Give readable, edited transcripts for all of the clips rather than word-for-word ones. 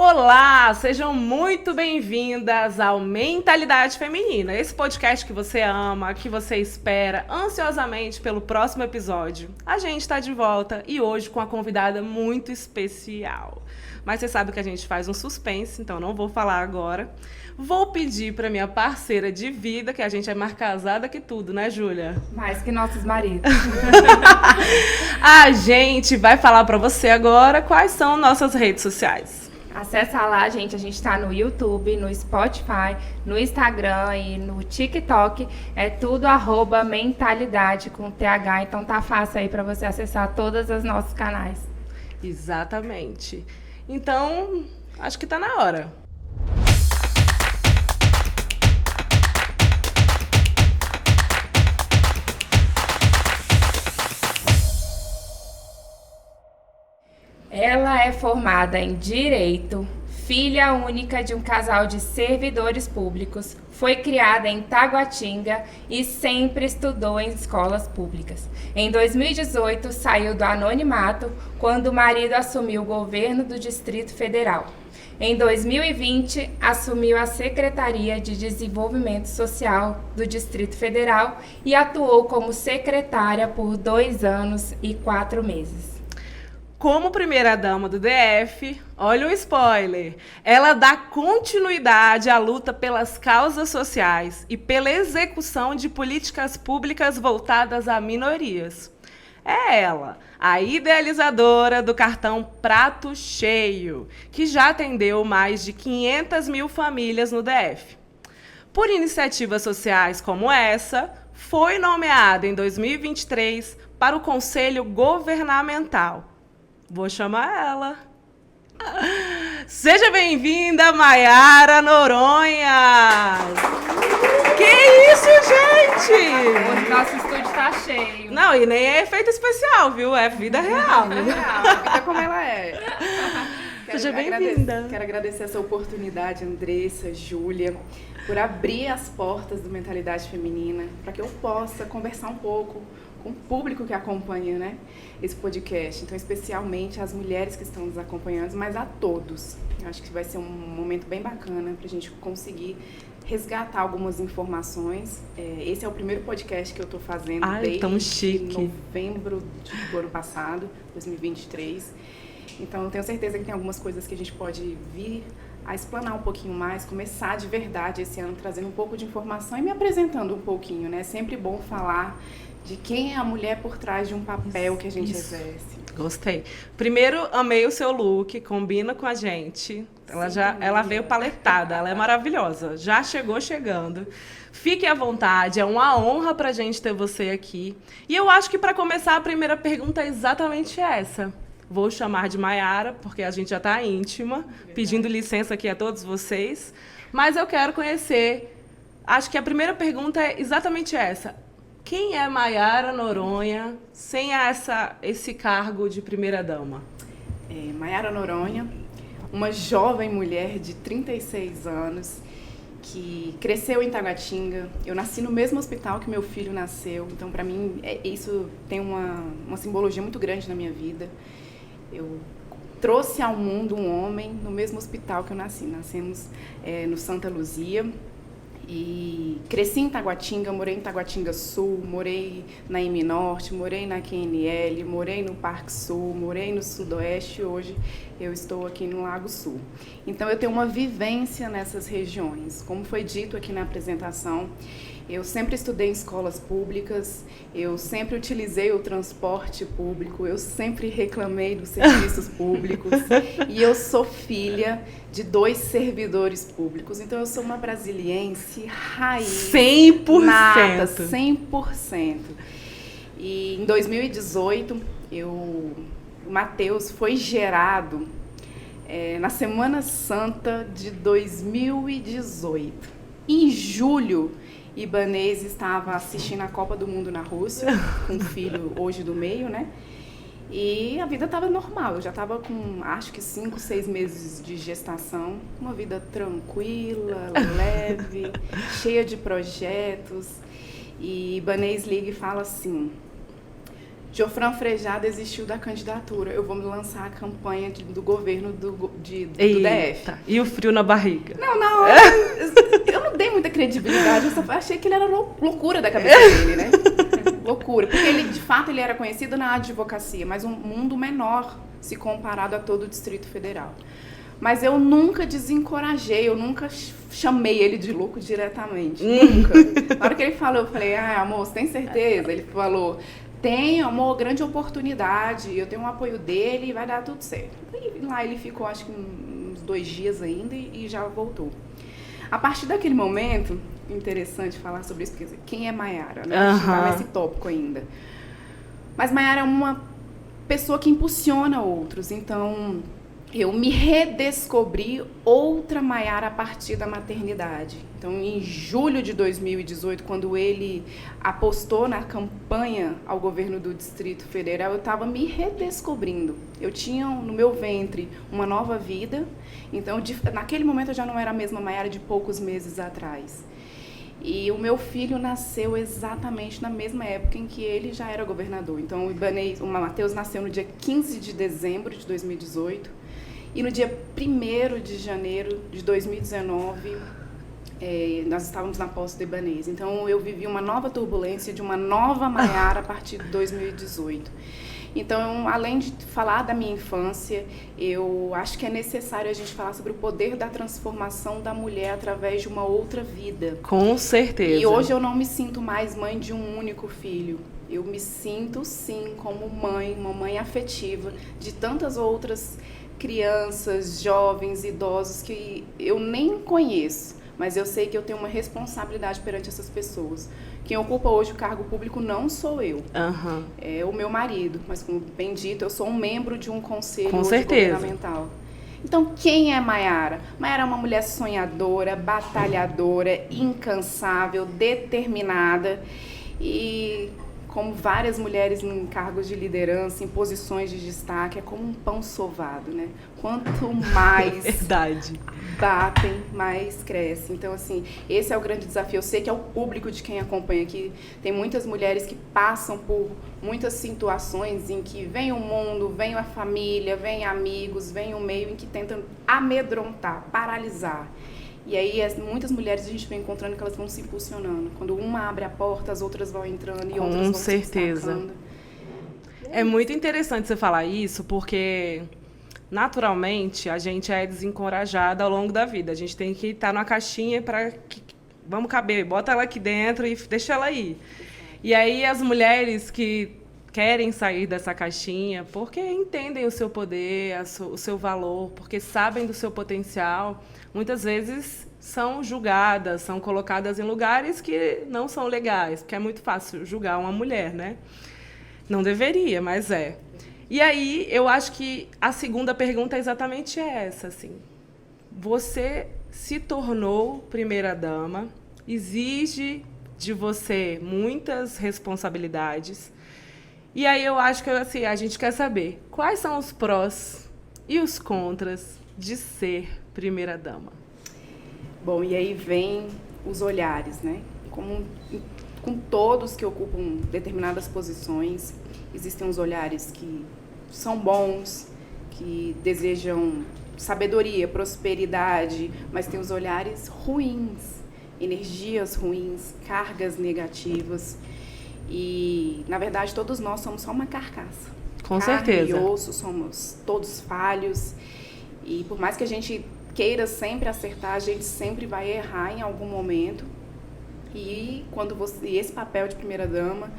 Olá, sejam muito bem-vindas ao Mentalidade Feminina, esse podcast que você ama, que você espera ansiosamente pelo próximo episódio. A gente está de volta e hoje com uma convidada muito especial. Mas você sabe que a gente faz um suspense, então não vou falar agora. Vou pedir para minha parceira de vida, que a gente é mais casada que tudo, né, Júlia? Mais que nossos maridos. A gente vai falar para você agora quais são nossas redes sociais. Acessa lá, gente. A gente está no YouTube, no Spotify, no Instagram e no TikTok. É tudo @mentalidade com TH. Então tá fácil aí para você acessar todos os nossos canais. Exatamente. Então, acho que tá na hora. Ela é formada em Direito, filha única de um casal de servidores públicos, foi criada em Taguatinga e sempre estudou em escolas públicas. Em 2018, saiu do anonimato quando o marido assumiu o governo do Distrito Federal. Em 2020, assumiu a Secretaria de Desenvolvimento Social do Distrito Federal e atuou como secretária por 2 anos e 4 meses. Como primeira-dama do DF, olha o spoiler, ela dá continuidade à luta pelas causas sociais e pela execução de políticas públicas voltadas a minorias. É ela, a idealizadora do cartão Prato Cheio, que já atendeu mais de 500 mil famílias no DF. Por iniciativas sociais como essa, foi nomeada em 2023 para o Conselho Governamental. Vou chamar ela. Seja bem-vinda, Maiara Noronha! Que isso, gente? O nosso estúdio tá cheio. Não, e nem é efeito especial, viu? É vida real. A vida como ela é. Seja bem-vinda. Quero agradecer essa oportunidade, Andressa, Júlia, por abrir as portas do Mentalidade Feminina, para que eu possa conversar um pouco com o público que acompanha, né, esse podcast. Então, especialmente as mulheres que estão nos acompanhando, mas a todos. Eu acho que vai ser um momento bem bacana para a gente conseguir resgatar algumas informações. Esse é o primeiro podcast que eu estou fazendo desde novembro do ano passado, 2023. Então, eu tenho certeza que tem algumas coisas que a gente pode vir a explanar um pouquinho mais, começar de verdade esse ano trazendo um pouco de informação e me apresentando um pouquinho, né? É sempre bom falar de quem é a mulher por trás de um papel que a gente exerce. Gostei. Primeiro, amei o seu look, combina com a gente. Ela veio paletada, ela é maravilhosa. Já chegou chegando. Fique à vontade, é uma honra pra gente ter você aqui. E eu acho que para começar, a primeira pergunta é exatamente essa. Vou chamar de Maiara, porque a gente já está íntima, pedindo licença aqui a todos vocês. Mas eu quero conhecer, acho que a primeira pergunta é exatamente essa. Quem é Maiara Noronha sem esse cargo de primeira-dama? Maiara Noronha, uma jovem mulher de 36 anos, que cresceu em Taguatinga. Eu nasci no mesmo hospital que meu filho nasceu, então para mim isso tem uma simbologia muito grande na minha vida. Eu trouxe ao mundo um homem no mesmo hospital que eu nasci. Nascemos no Santa Luzia e cresci em Taguatinga, morei em Taguatinga Sul, morei na M Norte, morei na QNL, morei no Parque Sul, morei no Sudoeste e hoje eu estou aqui no Lago Sul. Então eu tenho uma vivência nessas regiões. Como foi dito aqui na apresentação, eu sempre estudei em escolas públicas, eu sempre utilizei o transporte público, eu sempre reclamei dos serviços públicos e eu sou filha de 2 servidores públicos. Então eu sou uma brasiliense raiz. 100%. Nada, 100%. E em 2018, o Matheus foi gerado na Semana Santa de 2018. Em julho, Ibanez estava assistindo a Copa do Mundo na Rússia, com o filho hoje do meio, né? E a vida estava normal, eu já estava com, acho que 5, 6 meses de gestação, uma vida tranquila, leve, cheia de projetos. E Ibanez liga e fala assim: Jofran Frejá desistiu da candidatura. Eu vou me lançar a campanha do governo do Eita, DF. e o frio na barriga? Não, eu não dei muita credibilidade, eu só achei que ele era loucura da cabeça dele, né? Loucura, porque ele, de fato, ele era conhecido na advocacia, mas um mundo menor se comparado a todo o Distrito Federal. Mas eu nunca desencorajei, eu nunca chamei ele de louco diretamente, nunca. Na hora que ele falou, eu falei, amor, você tem certeza? Ele falou, tenho, amor, grande oportunidade, eu tenho o apoio dele e vai dar tudo certo. E lá ele ficou, acho que uns 2 dias ainda e já voltou. A partir daquele momento, interessante falar sobre isso, porque quem é Maiara, né? A gente vai nesse tópico ainda. Mas Maiara é uma pessoa que impulsiona outros, então eu me redescobri outra Maiara a partir da maternidade. Então, em julho de 2018, quando ele apostou na campanha ao governo do Distrito Federal, eu estava me redescobrindo. Eu tinha no meu ventre uma nova vida, então naquele momento eu já não era a mesma Maiara de poucos meses atrás. E o meu filho nasceu exatamente na mesma época em que ele já era governador. Então, o Matheus nasceu no dia 15 de dezembro de 2018. E no dia 1º de janeiro de 2019, nós estávamos na posse do Ibanez. Então, eu vivi uma nova turbulência de uma nova Maiara a partir de 2018. Então, além de falar da minha infância, eu acho que é necessário a gente falar sobre o poder da transformação da mulher através de uma outra vida. Com certeza. E hoje eu não me sinto mais mãe de um único filho. Eu me sinto, sim, como mãe, uma mãe afetiva de tantas outras crianças, jovens, idosos que eu nem conheço, mas eu sei que eu tenho uma responsabilidade perante essas pessoas. Quem ocupa hoje o cargo público não sou eu, é o meu marido, mas como bem dito, eu sou um membro de um conselho governamental. Então, quem é Maiara? Maiara é uma mulher sonhadora, batalhadora, incansável, determinada e, como várias mulheres em cargos de liderança, em posições de destaque, é como um pão sovado, né? Quanto mais Verdade. batem, mais cresce. Então, assim, esse é o grande desafio. Eu sei que é o público de quem acompanha aqui. Tem muitas mulheres que passam por muitas situações em que vem o mundo, vem a família, vem amigos, vem o meio em que tentam amedrontar, paralisar. E aí, muitas mulheres a gente vem encontrando que elas vão se impulsionando. Quando uma abre a porta, as outras vão entrando e outras vão se destacando. É muito interessante você falar isso, porque naturalmente a gente é desencorajada ao longo da vida. A gente tem que estar numa caixinha para que vamos caber, bota ela aqui dentro e deixa ela aí. E aí as mulheres que querem sair dessa caixinha porque entendem o seu poder, o seu valor, porque sabem do seu potencial, muitas vezes são julgadas, são colocadas em lugares que não são legais, porque é muito fácil julgar uma mulher, né? Não deveria, mas é. E aí, eu acho que a segunda pergunta é exatamente essa, assim. Você se tornou primeira-dama, exige de você muitas responsabilidades. E aí eu acho que assim, a gente quer saber quais são os prós e os contras de ser primeira-dama. Bom, e aí vem os olhares, né? Com todos que ocupam determinadas posições, existem os olhares que são bons, que desejam sabedoria, prosperidade, mas tem os olhares ruins, energias ruins, cargas negativas. E, na verdade, todos nós somos só uma carcaça. Com Carne certeza. e osso, somos todos falhos. E por mais que a gente queira sempre acertar, a gente sempre vai errar em algum momento. E esse papel de primeira-dama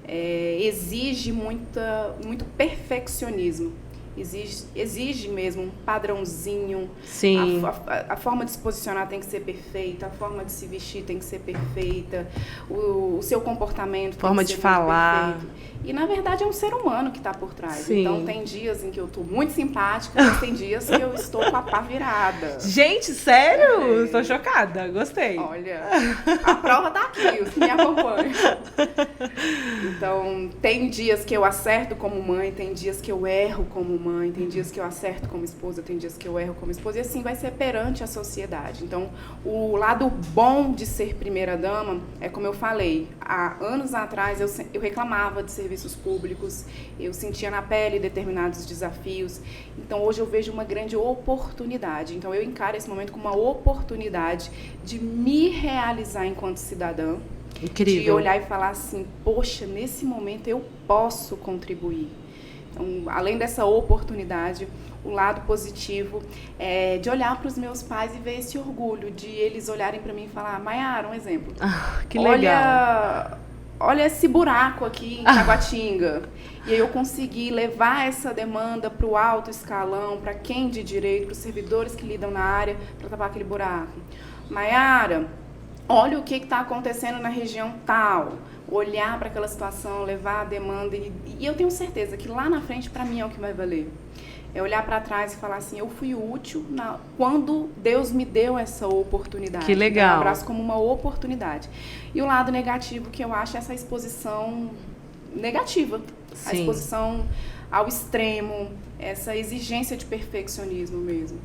exige muito perfeccionismo. Exige mesmo um padrãozinho. Sim. A forma de se posicionar tem que ser perfeita, a forma de se vestir tem que ser perfeita, o seu comportamento forma tem que de ser muito falar. perfeito. E, na verdade, é um ser humano que está por trás. Sim. Então, tem dias em que eu estou muito simpática, mas tem dias que eu estou com a pá virada. Gente, sério? Estou chocada, gostei. Olha, a prova tá aqui, os que me acompanham. Então, tem dias que eu acerto como mãe, tem dias que eu erro como mãe, tem dias que eu acerto como esposa, tem dias que eu erro como esposa, e assim vai ser perante a sociedade. Então, o lado bom de ser primeira-dama é como eu falei, há anos atrás eu reclamava de serviço serviços públicos, eu sentia na pele determinados desafios. Então, hoje eu vejo uma grande oportunidade. Então, eu encaro esse momento como uma oportunidade de me realizar enquanto cidadã. Incrível. De olhar e falar assim, poxa, nesse momento eu posso contribuir. Então, além dessa oportunidade, o lado positivo é de olhar para os meus pais e ver esse orgulho, de eles olharem para mim e falar, Maiara, um exemplo. Que legal. Olha esse buraco aqui em Taguatinga. E aí eu consegui levar essa demanda para o alto escalão, para quem de direito, para os servidores que lidam na área, para tapar aquele buraco. Maiara, olha o que está acontecendo na região tal. Olhar para aquela situação, levar a demanda. E eu tenho certeza que lá na frente, para mim, é o que vai valer. É olhar para trás e falar assim, eu fui útil quando Deus me deu essa oportunidade. Que legal. Eu abraço como uma oportunidade. E o lado negativo que eu acho é essa exposição negativa. Sim. A exposição ao extremo, essa exigência de perfeccionismo mesmo.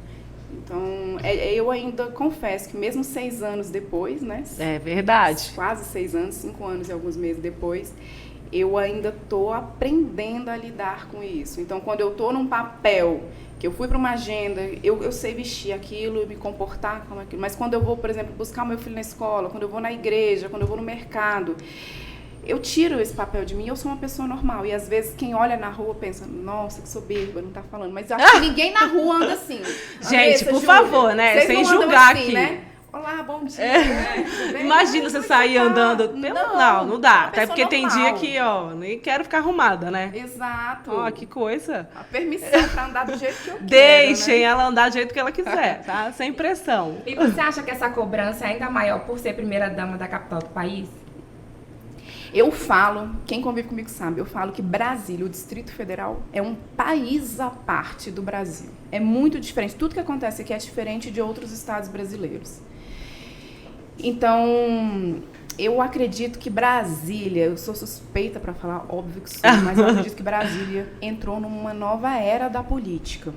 Então, eu ainda confesso que mesmo 6 anos depois, né? É verdade. Quase 6 anos, 5 anos e alguns meses depois, eu ainda estou aprendendo a lidar com isso. Então, quando eu estou num papel, que eu fui para uma agenda, eu sei vestir aquilo, me comportar como aquilo. Mas quando eu vou, por exemplo, buscar o meu filho na escola, quando eu vou na igreja, quando eu vou no mercado, eu tiro esse papel de mim, eu sou uma pessoa normal. E às vezes quem olha na rua pensa, nossa, que soberba, não tá falando. Mas eu acho que ninguém na rua anda assim. Gente, por Júlia, favor, né? vocês Sem não andam julgar assim, aqui. Né? Olá, bom dia. Tudo bem? Imagina você sair andando. Não dá. Uma Até pessoa porque tem normal. dia que, ó, nem quero ficar arrumada, né? Exato. Ó, que coisa. A permissão pra andar do jeito que eu quero. Deixem né? ela andar do jeito que ela quiser, tá? Sem pressão. E você acha que essa cobrança é ainda maior por ser primeira-dama da capital do país? Eu falo, quem convive comigo sabe, eu falo que Brasília, o Distrito Federal, é um país à parte do Brasil. É muito diferente. Tudo que acontece aqui é diferente de outros estados brasileiros. Então, eu acredito que Brasília, eu sou suspeita para falar, óbvio que sou, mas eu acredito que Brasília entrou numa nova era da política.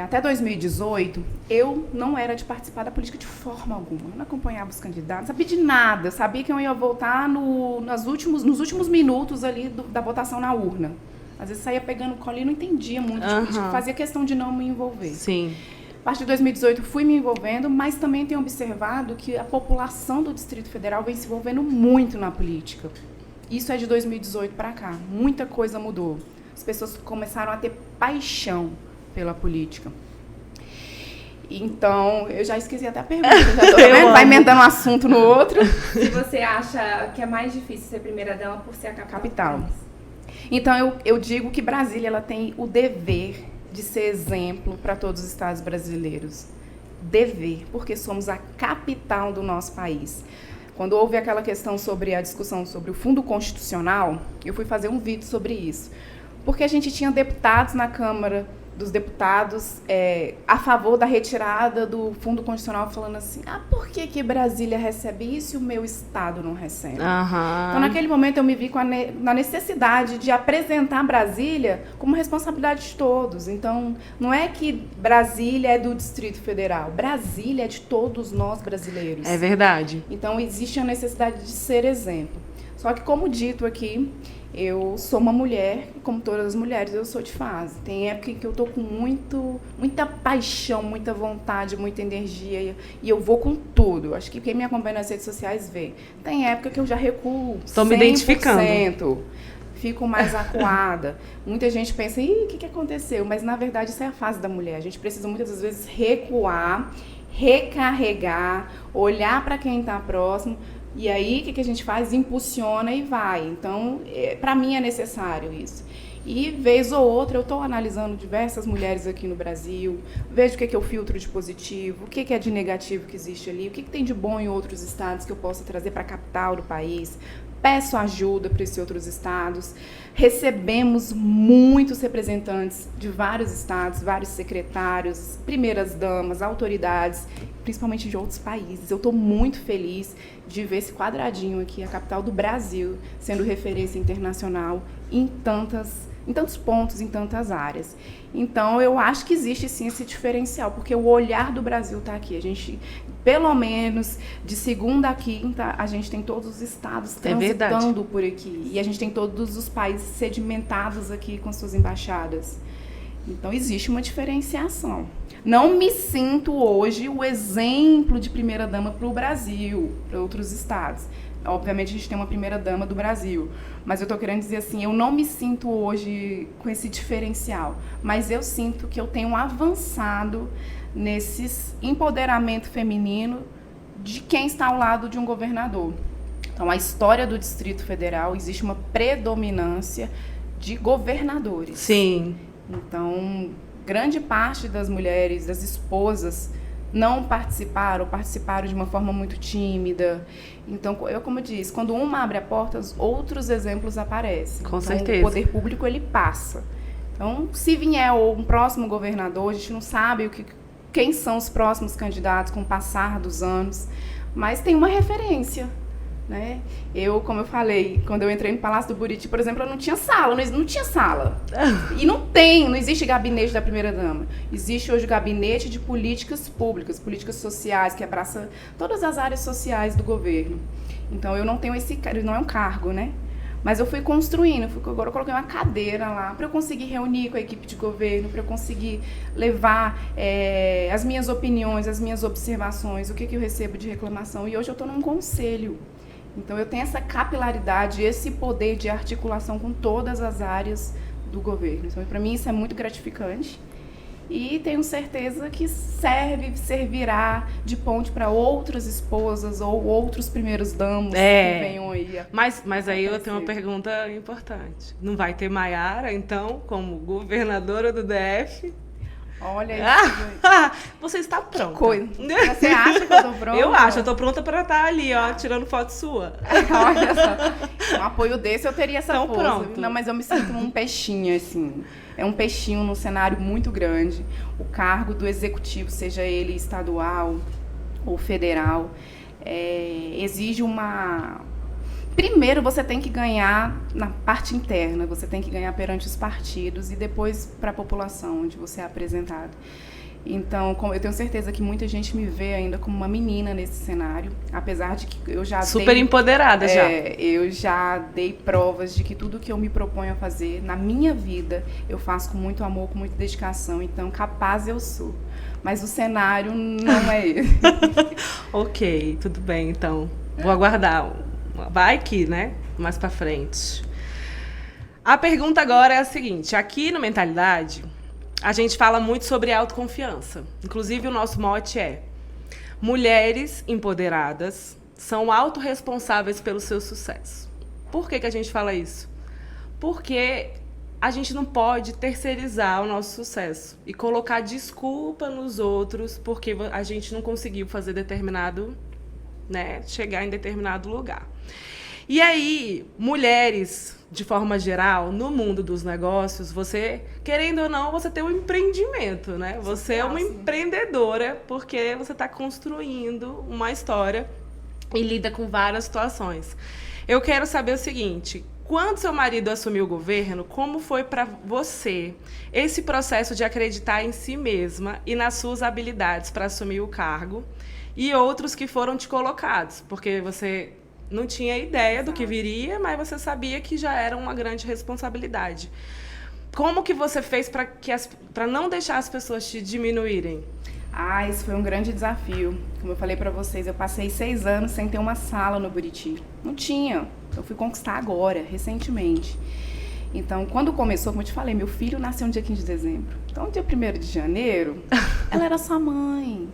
Até 2018, eu não era de participar da política de forma alguma. Eu não acompanhava os candidatos, não sabia de nada. Eu sabia que eu ia votar nos últimos minutos ali da votação na urna. Às vezes saía pegando cola e não entendia muito de política, fazia questão de não me envolver. Sim. A partir de 2018 fui me envolvendo, mas também tenho observado que a população do Distrito Federal vem se envolvendo muito na política. Isso é de 2018 para cá. Muita coisa mudou. As pessoas começaram a ter paixão pela política. Então, eu já esqueci até a pergunta. Já tô vendo? Vai emendando um assunto no outro. Se você acha que é mais difícil ser primeira-dama por ser a capital do país? Então, eu digo que Brasília ela tem o dever de ser exemplo para todos os estados brasileiros. Dever, porque somos a capital do nosso país. Quando houve aquela questão sobre a discussão sobre o fundo constitucional, eu fui fazer um vídeo sobre isso. Porque a gente tinha deputados na Câmara dos Deputados a favor da retirada do fundo constitucional, falando assim, por que Brasília recebe isso e o meu estado não recebe? Então, naquele momento, eu me vi na necessidade de apresentar Brasília como responsabilidade de todos. Então, não é que Brasília é do Distrito Federal, Brasília é de todos nós brasileiros. É verdade. Então, existe a necessidade de ser exemplo. Só que, como dito aqui, eu sou uma mulher, e como todas as mulheres, eu sou de fase. Tem época que eu tô com muita paixão, muita vontade, muita energia, e eu vou com tudo. Acho que quem me acompanha nas redes sociais vê. Tem época que eu já recuo 100%. Estou me identificando. Fico mais acuada. Muita gente pensa, o que aconteceu? Mas, na verdade, isso é a fase da mulher. A gente precisa, muitas das vezes, recuar, recarregar, olhar para quem está próximo. E aí, o que a gente faz? Impulsiona e vai. Então, para mim é necessário isso. E, vez ou outra, eu estou analisando diversas mulheres aqui no Brasil, vejo o que é o filtro de positivo, o que é de negativo que existe ali, o que tem de bom em outros estados que eu possa trazer para a capital do país. Peço ajuda para esses outros estados. Recebemos muitos representantes de vários estados, vários secretários, primeiras damas, autoridades, principalmente de outros países. Eu estou muito feliz de ver esse quadradinho aqui, a capital do Brasil, sendo referência internacional em tantas pontos, em tantas áreas. Então, eu acho que existe sim esse diferencial, porque o olhar do Brasil está aqui. A gente, pelo menos, de segunda a quinta, a gente tem todos os estados transitando por aqui. E a gente tem todos os países sedimentados aqui com suas embaixadas. Então, existe uma diferenciação. Não me sinto hoje o exemplo de primeira-dama para o Brasil, para outros estados. Obviamente, a gente tem uma primeira-dama do Brasil, mas eu estou querendo dizer assim, eu não me sinto hoje com esse diferencial, mas eu sinto que eu tenho avançado nesse empoderamento feminino de quem está ao lado de um governador. Então, a história do Distrito Federal, existe uma predominância de governadores. Sim. Então, grande parte das mulheres, das esposas, não participaram, ou participaram de uma forma muito tímida. Então, como eu disse, quando uma abre a porta, outros exemplos aparecem. Com então, certeza. O poder público, ele passa. Então, se vier um próximo governador, a gente não sabe quem são os próximos candidatos com o passar dos anos, mas tem uma referência. Né? Como eu falei, quando eu entrei no Palácio do Buriti, por exemplo, eu não tinha sala, não tinha sala. E não existe gabinete da primeira-dama. Existe hoje o gabinete de políticas públicas, políticas sociais, que abraça todas as áreas sociais do governo. Então, eu não tenho não é um cargo, né? Mas eu fui construindo, agora eu coloquei uma cadeira lá para eu conseguir reunir com a equipe de governo, para eu conseguir levar as minhas opiniões, as minhas observações, o que eu recebo de reclamação. E hoje eu estou num conselho. Então, eu tenho essa capilaridade, esse poder de articulação com todas as áreas do governo. Então, para mim, isso é muito gratificante. E tenho certeza que servirá de ponte para outras esposas ou outros primeiros damos que venham aí. Mas aí eu tenho uma pergunta importante. Não vai ter Maiara, então, como governadora do DF? Olha isso. Você está pronta. Você acha que eu tô pronta? Eu acho, eu tô pronta para estar ali, ó, tirando foto sua. Olha só. Um apoio desse eu teria essa força. Pronto. Não, mas eu me sinto um peixinho, assim. É um peixinho num cenário muito grande. O cargo do executivo, seja ele estadual ou federal, exige uma... Primeiro, você tem que ganhar na parte interna, você tem que ganhar perante os partidos e depois para a população, onde você é apresentado. Então, eu tenho certeza que muita gente me vê ainda como uma menina nesse cenário, apesar de que eu já super empoderada já. Eu já dei provas de que tudo que eu me proponho a fazer na minha vida, eu faço com muito amor, com muita dedicação. Então, capaz eu sou. Mas o cenário não é esse. Ok, tudo bem, então. Vou aguardar. Vai que, né? Mais pra frente. A pergunta agora é a seguinte. Aqui no Mentalidade, a gente fala muito sobre autoconfiança. Inclusive, o nosso mote é: mulheres empoderadas são autorresponsáveis pelo seu sucesso. Por que a gente fala isso? Porque a gente não pode terceirizar o nosso sucesso e colocar desculpa nos outros porque a gente não conseguiu fazer determinado, né, chegar em determinado lugar. E aí, mulheres, de forma geral, no mundo dos negócios, você, querendo ou não, você tem um empreendimento, né? Você é uma empreendedora porque você está construindo uma história e lida com várias situações. Eu quero saber o seguinte: quando seu marido assumiu o governo, como foi para você esse processo de acreditar em si mesma e nas suas habilidades para assumir o cargo e outros que foram te colocados? Porque você não tinha ideia do que viria, mas você sabia que já era uma grande responsabilidade. Como que você fez para não deixar as pessoas te diminuírem? Esse foi um grande desafio. Como eu falei para vocês, eu passei 6 anos sem ter uma sala no Buriti. Não tinha. Eu fui conquistar agora, recentemente. Então, quando começou, como eu te falei, meu filho nasceu no dia 15 de dezembro. Então, no dia 1º de janeiro, ela era sua mãe.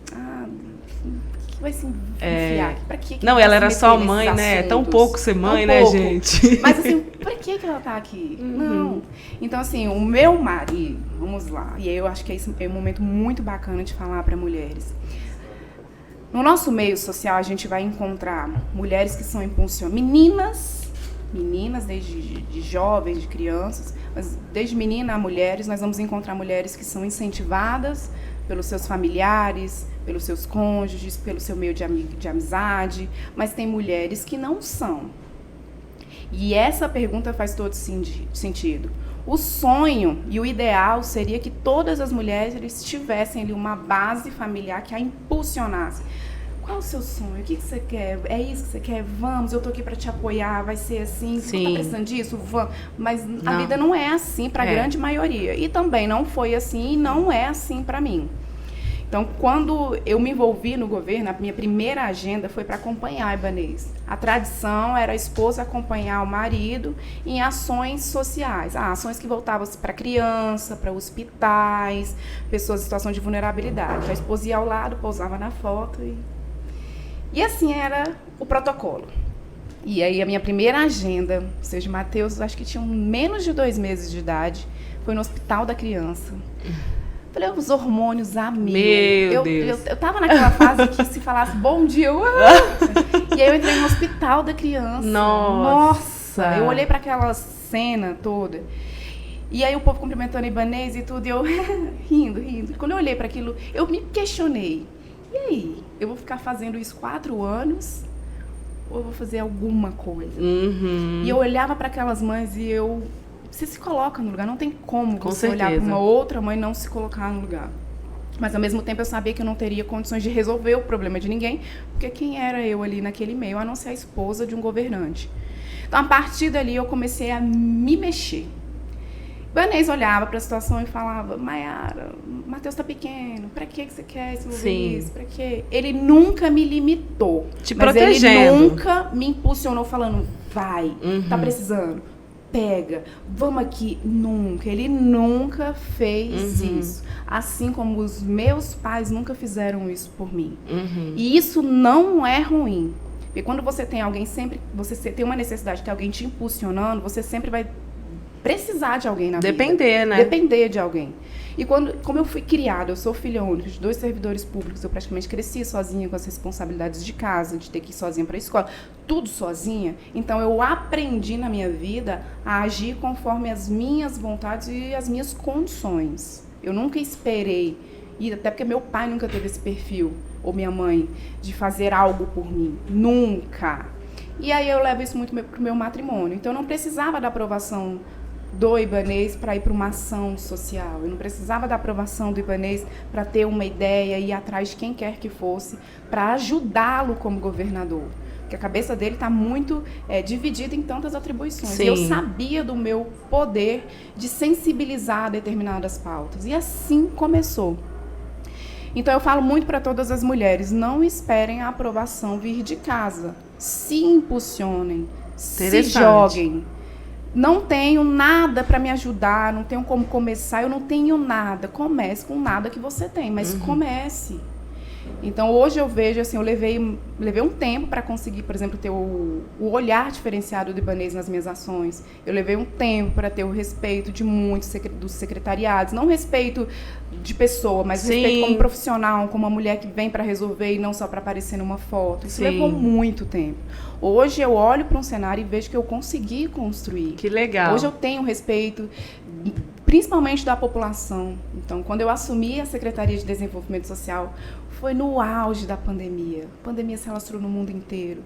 Vai se enfiar aqui? Pra que não, ela era só mãe, né? É tão pouco ser mãe, né, gente? Mas assim, pra que ela tá aqui? Não. Então, assim, o meu marido, vamos lá, e aí eu acho que esse é um momento muito bacana de falar para mulheres. No nosso meio social, a gente vai encontrar mulheres que são impulsionadas, meninas desde jovens, de crianças, mas desde menina a mulheres, nós vamos encontrar mulheres que são incentivadas pelos seus familiares, pelos seus cônjuges, pelo seu meio de amizade, mas tem mulheres que não são. E essa pergunta faz todo sentido. O sonho e o ideal seria que todas as mulheres tivessem ali uma base familiar que a impulsionasse. Qual é o seu sonho? O que você quer? É isso que você quer? Vamos, eu tô aqui para te apoiar, vai ser assim. Você tá precisando disso? Vamos. Mas a vida não é assim para a grande maioria. E também não foi assim e não é assim para mim. Então, quando eu me envolvi no governo, a minha primeira agenda foi para acompanhar a Ibanez. A tradição era a esposa acompanhar o marido em ações sociais. Ações que voltavam para criança, para hospitais, pessoas em situação de vulnerabilidade. A esposa ia ao lado, pousava na foto e assim era o protocolo. E aí a minha primeira agenda, ou seja, Matheus, acho que tinha menos de 2 meses de idade, foi no Hospital da Criança. Falei, os hormônios a mil. Meu Deus. Eu tava naquela fase que se falasse bom dia, e aí eu entrei no Hospital da Criança. Nossa! Eu olhei para aquela cena toda. E aí o povo cumprimentando Ibanez e tudo, e eu rindo. Quando eu olhei para aquilo, eu me questionei. E aí? Eu vou ficar fazendo isso 4 anos? Ou eu vou fazer alguma coisa? Uhum. E eu olhava para aquelas mães e você se coloca no lugar, não tem como você olhar para uma outra mãe e não se colocar no lugar. Mas ao mesmo tempo eu sabia que eu não teria condições de resolver o problema de ninguém, porque quem era eu ali naquele meio, a não ser a esposa de um governante. Então a partir dali eu comecei a me mexer. Ibanez olhava para a situação e falava, Mayara, Matheus tá pequeno, para que você quer isso? Para quê? Ele nunca me limitou, mas ele nunca me impulsionou falando, vai, tá precisando. Pega, vamos aqui, nunca. Ele nunca fez isso. Assim como os meus pais nunca fizeram isso por mim. E isso não é ruim. Porque quando você tem alguém você tem uma necessidade de ter alguém te impulsionando, você sempre vai precisar de alguém na vida. Depender, né? Depender de alguém. E como eu fui criada, eu sou filha única de 2 servidores públicos, eu praticamente cresci sozinha com as responsabilidades de casa, de ter que ir sozinha para a escola, tudo sozinha. Então eu aprendi na minha vida a agir conforme as minhas vontades e as minhas condições. Eu nunca esperei, e até porque meu pai nunca teve esse perfil, ou minha mãe, de fazer algo por mim. Nunca. E aí eu levo isso muito pro meu matrimônio. Então eu não precisava da aprovação do Ibanez para ir para uma ação social. Eu não precisava da aprovação do Ibanez para ter uma ideia e ir atrás de quem quer que fosse, para ajudá-lo como governador. Porque a cabeça dele está muito dividida em tantas atribuições. Sim. E eu sabia do meu poder de sensibilizar determinadas pautas. E assim começou. Então eu falo muito para todas as mulheres, não esperem a aprovação vir de casa. Se impulsionem, se joguem. Não tenho nada para me ajudar, não tenho como começar, eu não tenho nada. Comece com nada que você tem, mas comece. Então, hoje eu vejo, assim, eu levei um tempo para conseguir, por exemplo, ter o olhar diferenciado do Ibanez nas minhas ações. Eu levei um tempo para ter o respeito de muitos dos secretariados. Não respeito de pessoa, mas respeito como profissional, como uma mulher que vem para resolver e não só para aparecer numa foto. Isso levou muito tempo. Hoje eu olho para um cenário e vejo que eu consegui construir. Que legal. Hoje eu tenho respeito, principalmente da população. Então, quando eu assumi a Secretaria de Desenvolvimento Social, foi no auge da pandemia. A pandemia se alastrou no mundo inteiro.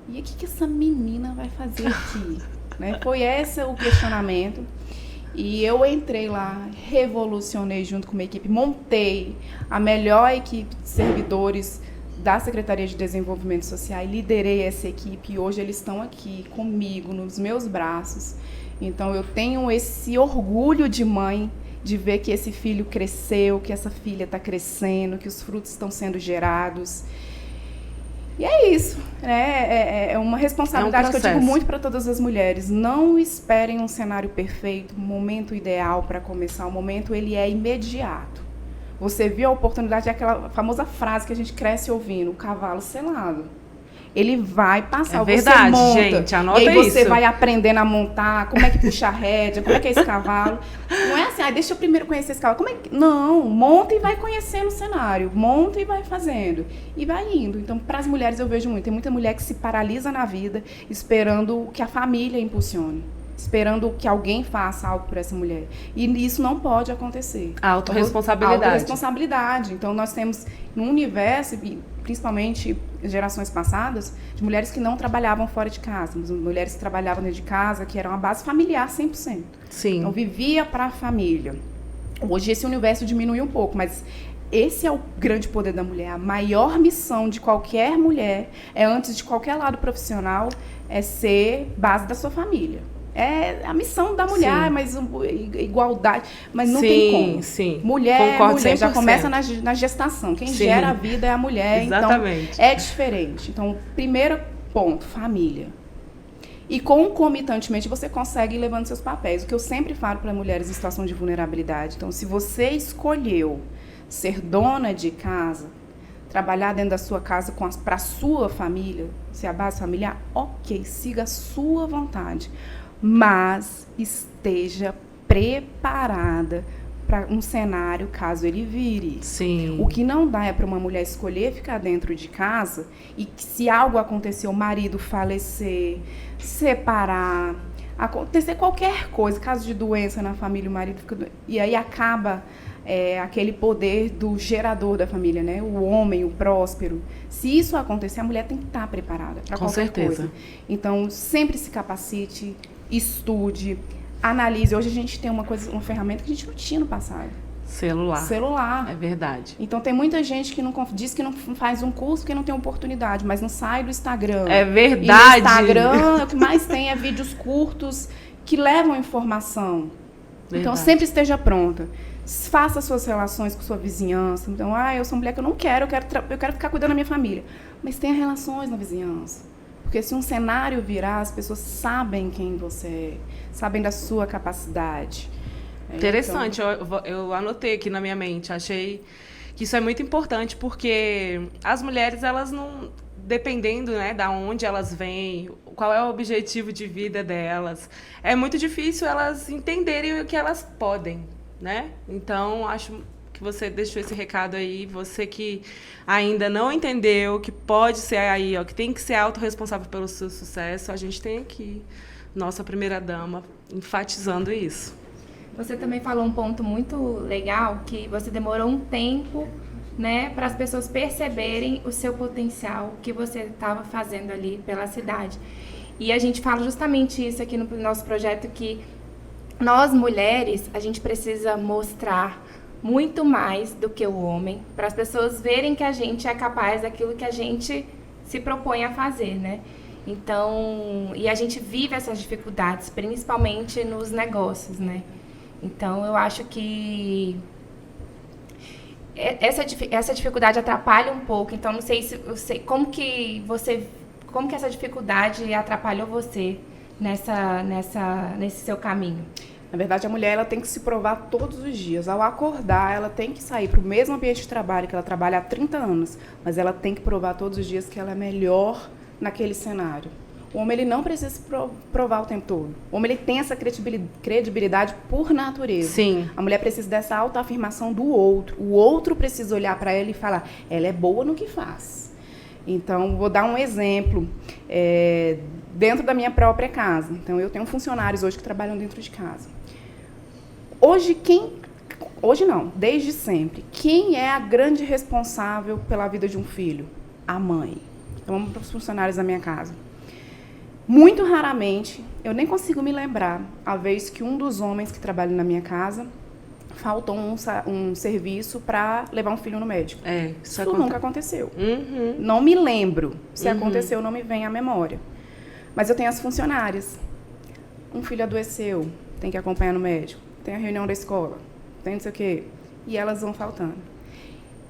E o que essa menina vai fazer aqui? Né? Foi esse o questionamento. E eu entrei lá, revolucionei junto com uma equipe, montei a melhor equipe de servidores da Secretaria de Desenvolvimento Social, liderei essa equipe e hoje eles estão aqui comigo, nos meus braços. Então eu tenho esse orgulho de mãe de ver que esse filho cresceu, que essa filha está crescendo, que os frutos estão sendo gerados. E é isso, né? É uma responsabilidade que eu digo muito para todas as mulheres. Não esperem um cenário perfeito, um momento ideal para começar. O momento, ele é imediato. Você viu a oportunidade, é aquela famosa frase que a gente cresce ouvindo, o cavalo selado. Ele vai passar, verdade, você monta, gente, anota e aí você isso. vai aprendendo a montar, como é que puxa a rédea, como é que é esse cavalo. Não é assim, deixa eu primeiro conhecer esse cavalo. Não, monta e vai conhecendo o cenário, monta e vai fazendo, e vai indo. Então, para as mulheres eu vejo muito, tem muita mulher que se paralisa na vida esperando que a família impulsione. esperando que alguém faça algo por essa mulher. E isso não pode acontecer. Autorresponsabilidade. Autorresponsabilidade. Então, nós temos num universo, principalmente gerações passadas, de mulheres que não trabalhavam fora de casa, mas mulheres que trabalhavam dentro de casa, que eram uma base familiar 100%. Sim. Então, vivia para a família. Hoje, esse universo diminui um pouco, mas esse é o grande poder da mulher. A maior missão de qualquer mulher, antes de qualquer lado profissional, é ser base da sua família. É a missão da mulher, sim, mas igualdade, mas não tem como. Sim, mulher já começa na gestação. Quem gera a vida é a mulher, exatamente. Então é diferente. Então, primeiro ponto, família. E concomitantemente você consegue ir levando seus papéis. O que eu sempre falo para mulheres em situação de vulnerabilidade. Então, se você escolheu ser dona de casa, trabalhar dentro da sua casa para a sua família, ser a base familiar, ok, siga a sua vontade. Mas esteja preparada para um cenário caso ele vire. Sim. O que não dá é para uma mulher escolher ficar dentro de casa e que, se algo acontecer, o marido falecer, separar, acontecer qualquer coisa, caso de doença na família, o marido fica doente, e aí acaba aquele poder do gerador da família, né? O homem, o próspero. Se isso acontecer, a mulher tem que estar preparada para qualquer coisa. Então, sempre se capacite, estude, analise. Hoje a gente tem uma ferramenta que a gente não tinha no passado. Celular. É verdade. Então tem muita gente que diz que não faz um curso porque não tem oportunidade, mas não sai do Instagram. É verdade. E no Instagram, o que mais tem é vídeos curtos que levam informação. Verdade. Então sempre esteja pronta. Faça suas relações com sua vizinhança. Então, eu sou mulher que eu quero ficar cuidando da minha família. Mas tenha relações na vizinhança. Porque se um cenário virar, as pessoas sabem quem você é, sabem da sua capacidade. Interessante, então, eu anotei aqui na minha mente, achei que isso é muito importante, porque as mulheres, elas não, dependendo, né, da onde elas vêm, qual é o objetivo de vida delas, é muito difícil elas entenderem o que elas podem, né? Então, acho que você deixou esse recado aí, você que ainda não entendeu que pode ser aí, que tem que ser autorresponsável pelo seu sucesso, a gente tem aqui nossa primeira-dama enfatizando isso. Você também falou um ponto muito legal, que você demorou um tempo, né, para as pessoas perceberem o seu potencial, que você estava fazendo ali pela cidade. E a gente fala justamente isso aqui no nosso projeto, que nós mulheres, a gente precisa mostrar muito mais do que o homem, para as pessoas verem que a gente é capaz daquilo que a gente se propõe a fazer, né? Então, e a gente vive essas dificuldades, principalmente nos negócios, né? Então, eu acho que essa dificuldade atrapalha um pouco. Então, não sei como que essa dificuldade atrapalhou você nesse seu caminho. Na verdade, a mulher ela tem que se provar todos os dias. Ao acordar, ela tem que sair para o mesmo ambiente de trabalho que ela trabalha há 30 anos, mas ela tem que provar todos os dias que ela é melhor naquele cenário. O homem ele não precisa se provar o tempo todo. O homem ele tem essa credibilidade por natureza. Sim. A mulher precisa dessa autoafirmação do outro. O outro precisa olhar para ela e falar, ela é boa no que faz. Então, vou dar um exemplo. Dentro da minha própria casa. Então, eu tenho funcionários hoje que trabalham dentro de casa. Hoje não, desde sempre. Quem é a grande responsável pela vida de um filho? A mãe. Então, vamos para os funcionários da minha casa. Muito raramente, eu nem consigo me lembrar a vez que um dos homens que trabalha na minha casa faltou um serviço para levar um filho no médico. Isso nunca aconteceu. Uhum. Não me lembro. Se aconteceu, não me vem à memória. Mas eu tenho as funcionárias. Um filho adoeceu, tem que acompanhar no médico. Tem a reunião da escola, tem não sei o quê. E elas vão faltando.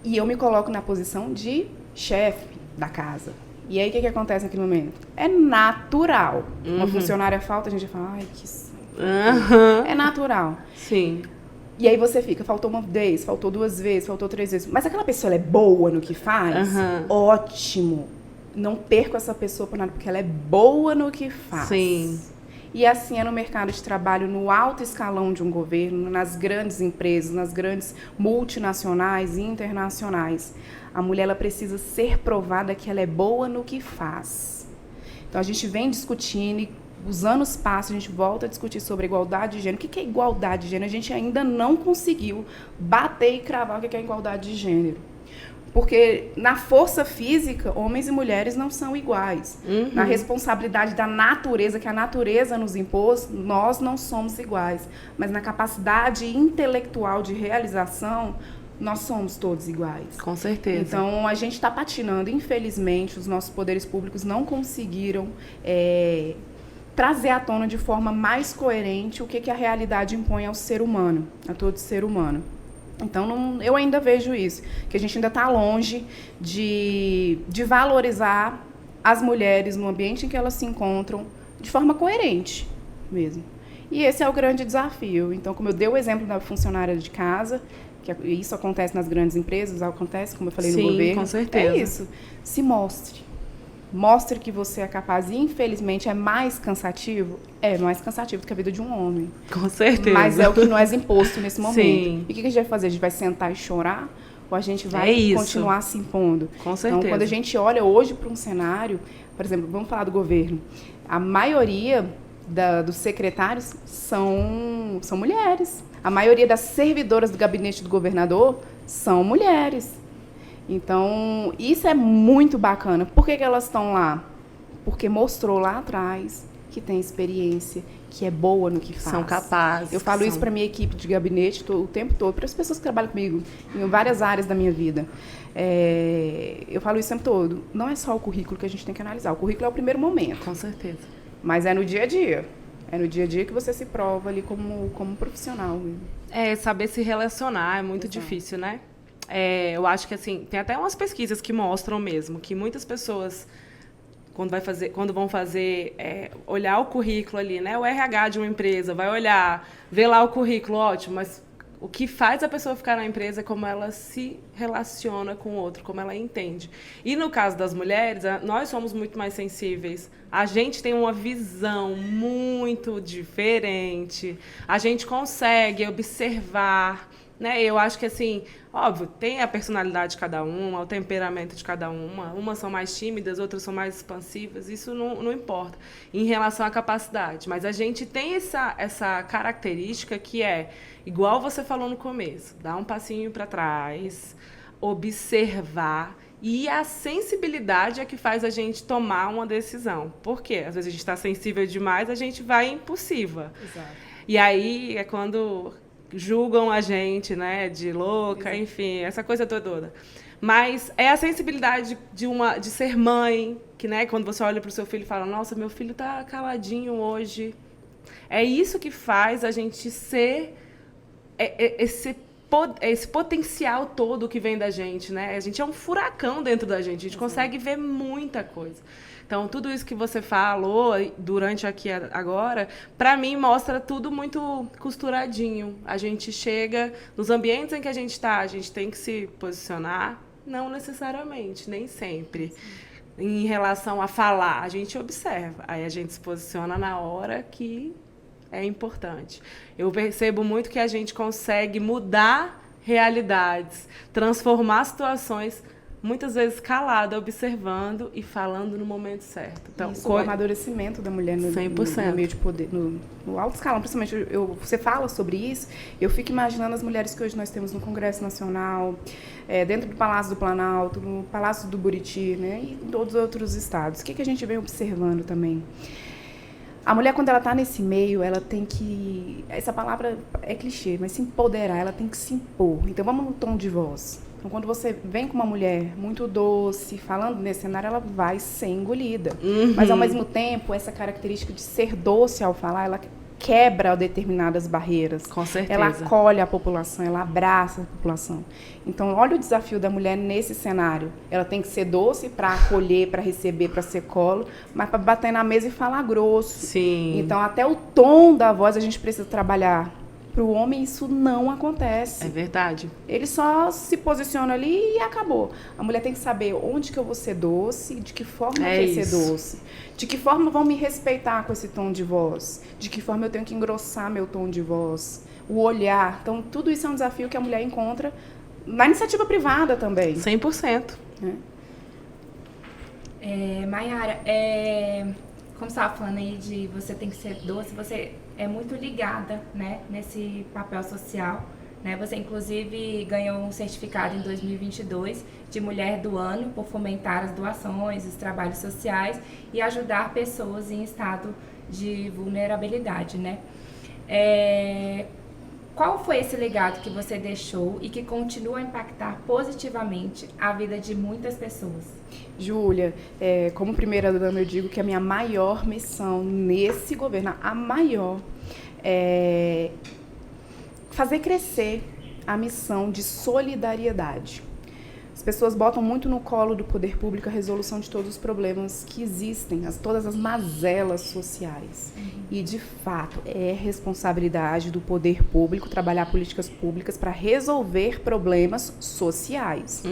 E eu me coloco na posição de chefe da casa. E aí, o que acontece naquele momento? É natural. Uma funcionária falta, a gente fala, ai, que saco. É natural. Sim. E aí você fica, faltou uma vez, faltou 2 vezes, faltou 3 vezes. Mas aquela pessoa ela é boa no que faz? Ótimo. Não perco essa pessoa por nada, porque ela é boa no que faz. Sim. E assim é no mercado de trabalho, no alto escalão de um governo, nas grandes empresas, nas grandes multinacionais e internacionais. A mulher ela precisa ser provada que ela é boa no que faz. Então, a gente vem discutindo e os anos passam, a gente volta a discutir sobre igualdade de gênero. O que é igualdade de gênero? A gente ainda não conseguiu bater e cravar o que é igualdade de gênero. Porque na força física, homens e mulheres não são iguais. Na responsabilidade da natureza, que a natureza nos impôs, nós não somos iguais. Mas na capacidade intelectual de realização, nós somos todos iguais. Com certeza. Então, a gente está patinando. Infelizmente, os nossos poderes públicos não conseguiram trazer à tona de forma mais coerente o que a realidade impõe ao ser humano, a todo ser humano. Então, eu ainda vejo isso, que a gente ainda está longe de valorizar as mulheres no ambiente em que elas se encontram de forma coerente mesmo. E esse é o grande desafio. Então, como eu dei o exemplo da funcionária de casa, que isso acontece nas grandes empresas, acontece, como eu falei, no governo. Sim, com certeza. É isso. Se mostre. Mostre que você é capaz. E, infelizmente, é mais cansativo? É mais cansativo do que a vida de um homem. Com certeza. Mas é o que nós é imposto nesse momento. Sim. E o que a gente vai fazer? A gente vai sentar e chorar? Ou a gente vai continuar se impondo? Com certeza. Então, quando a gente olha hoje para um cenário, por exemplo, vamos falar do governo, a maioria dos secretários são mulheres. A maioria das servidoras do gabinete do governador são mulheres. Então, isso é muito bacana. Por que elas estão lá? Porque mostrou lá atrás que tem experiência, que é boa no que faz. São capazes. Eu falo isso para a minha equipe de gabinete o tempo todo, para as pessoas que trabalham comigo em várias áreas da minha vida. Eu falo isso o tempo todo. Não é só o currículo que a gente tem que analisar. O currículo é o primeiro momento. Com certeza. Mas é no dia a dia. É no dia a dia que você se prova ali como profissional mesmo. Saber se relacionar é muito difícil, né? Eu acho que, assim, tem até umas pesquisas que mostram mesmo que muitas pessoas, quando vão fazer, olhar o currículo ali, né? O RH de uma empresa, vai olhar, ver lá o currículo, ótimo, mas o que faz a pessoa ficar na empresa é como ela se relaciona com o outro, como ela entende. E no caso das mulheres, nós somos muito mais sensíveis. A gente tem uma visão muito diferente. A gente consegue observar, né? Eu acho que, assim, óbvio, tem a personalidade de cada uma, o temperamento de cada uma. Umas são mais tímidas, outras são mais expansivas. Isso não importa em relação à capacidade. Mas a gente tem essa característica que é, igual você falou no começo, dar um passinho para trás, observar. E a sensibilidade é que faz a gente tomar uma decisão. Por quê? Às vezes a gente está sensível demais, a gente vai impulsiva. Exato. E aí é quando julgam a gente, né, de louca, enfim, essa coisa toda. Mas é a sensibilidade de ser mãe, que, né, quando você olha para o seu filho e fala, nossa, meu filho está caladinho hoje. É isso que faz a gente ser esse potencial todo que vem da gente, né? A gente é um furacão dentro da gente, a gente consegue ver muita coisa. Então, tudo isso que você falou durante aqui agora, para mim, mostra tudo muito costuradinho. A gente chega nos ambientes em que a gente tem que se posicionar, não necessariamente, nem sempre. Em relação a falar, a gente observa, aí a gente se posiciona na hora que é importante. Eu percebo muito que a gente consegue mudar realidades, transformar situações, muitas vezes calada, observando e falando no momento certo. Então, o amadurecimento da mulher no meio de poder, no alto escalão, principalmente, você fala sobre isso, eu fico imaginando as mulheres que hoje nós temos no Congresso Nacional, dentro do Palácio do Planalto, no Palácio do Buriti, né, e em todos os outros estados. O que a gente vem observando também? A mulher, quando ela está nesse meio, ela tem que... Essa palavra é clichê, mas se empoderar, ela tem que se impor. Então, vamos no tom de voz. Então, quando você vem com uma mulher muito doce, falando nesse cenário, ela vai ser engolida. Mas, ao mesmo tempo, essa característica de ser doce ao falar, ela quebra determinadas barreiras. Com certeza. Ela acolhe a população, ela abraça a população. Então, olha o desafio da mulher nesse cenário. Ela tem que ser doce para acolher, para receber, para ser colo, mas para bater na mesa e falar grosso. Sim. Então, até o tom da voz a gente precisa trabalhar. Para o homem, isso não acontece. É verdade. Ele só se posiciona ali e acabou. A mulher tem que saber onde que eu vou ser doce, de que forma eu vou ser doce. De que forma vão me respeitar com esse tom de voz. De que forma eu tenho que engrossar meu tom de voz. O olhar. Então, tudo isso é um desafio que a mulher encontra na iniciativa privada também. 100%. Maiara, como você estava falando aí de você tem que ser doce, você é muito ligada, né, nesse papel social, né? Você, inclusive, ganhou um certificado em 2022 de Mulher do Ano por fomentar as doações, os trabalhos sociais e ajudar pessoas em estado de vulnerabilidade, né? Qual foi esse legado que você deixou e que continua a impactar positivamente a vida de muitas pessoas? Júlia, como primeira-dama, eu digo que a minha maior missão nesse governo, a maior, é fazer crescer a missão de solidariedade. As pessoas botam muito no colo do poder público a resolução de todos os problemas que existem, todas as mazelas sociais. E, de fato, é responsabilidade do poder público trabalhar políticas públicas para resolver problemas sociais.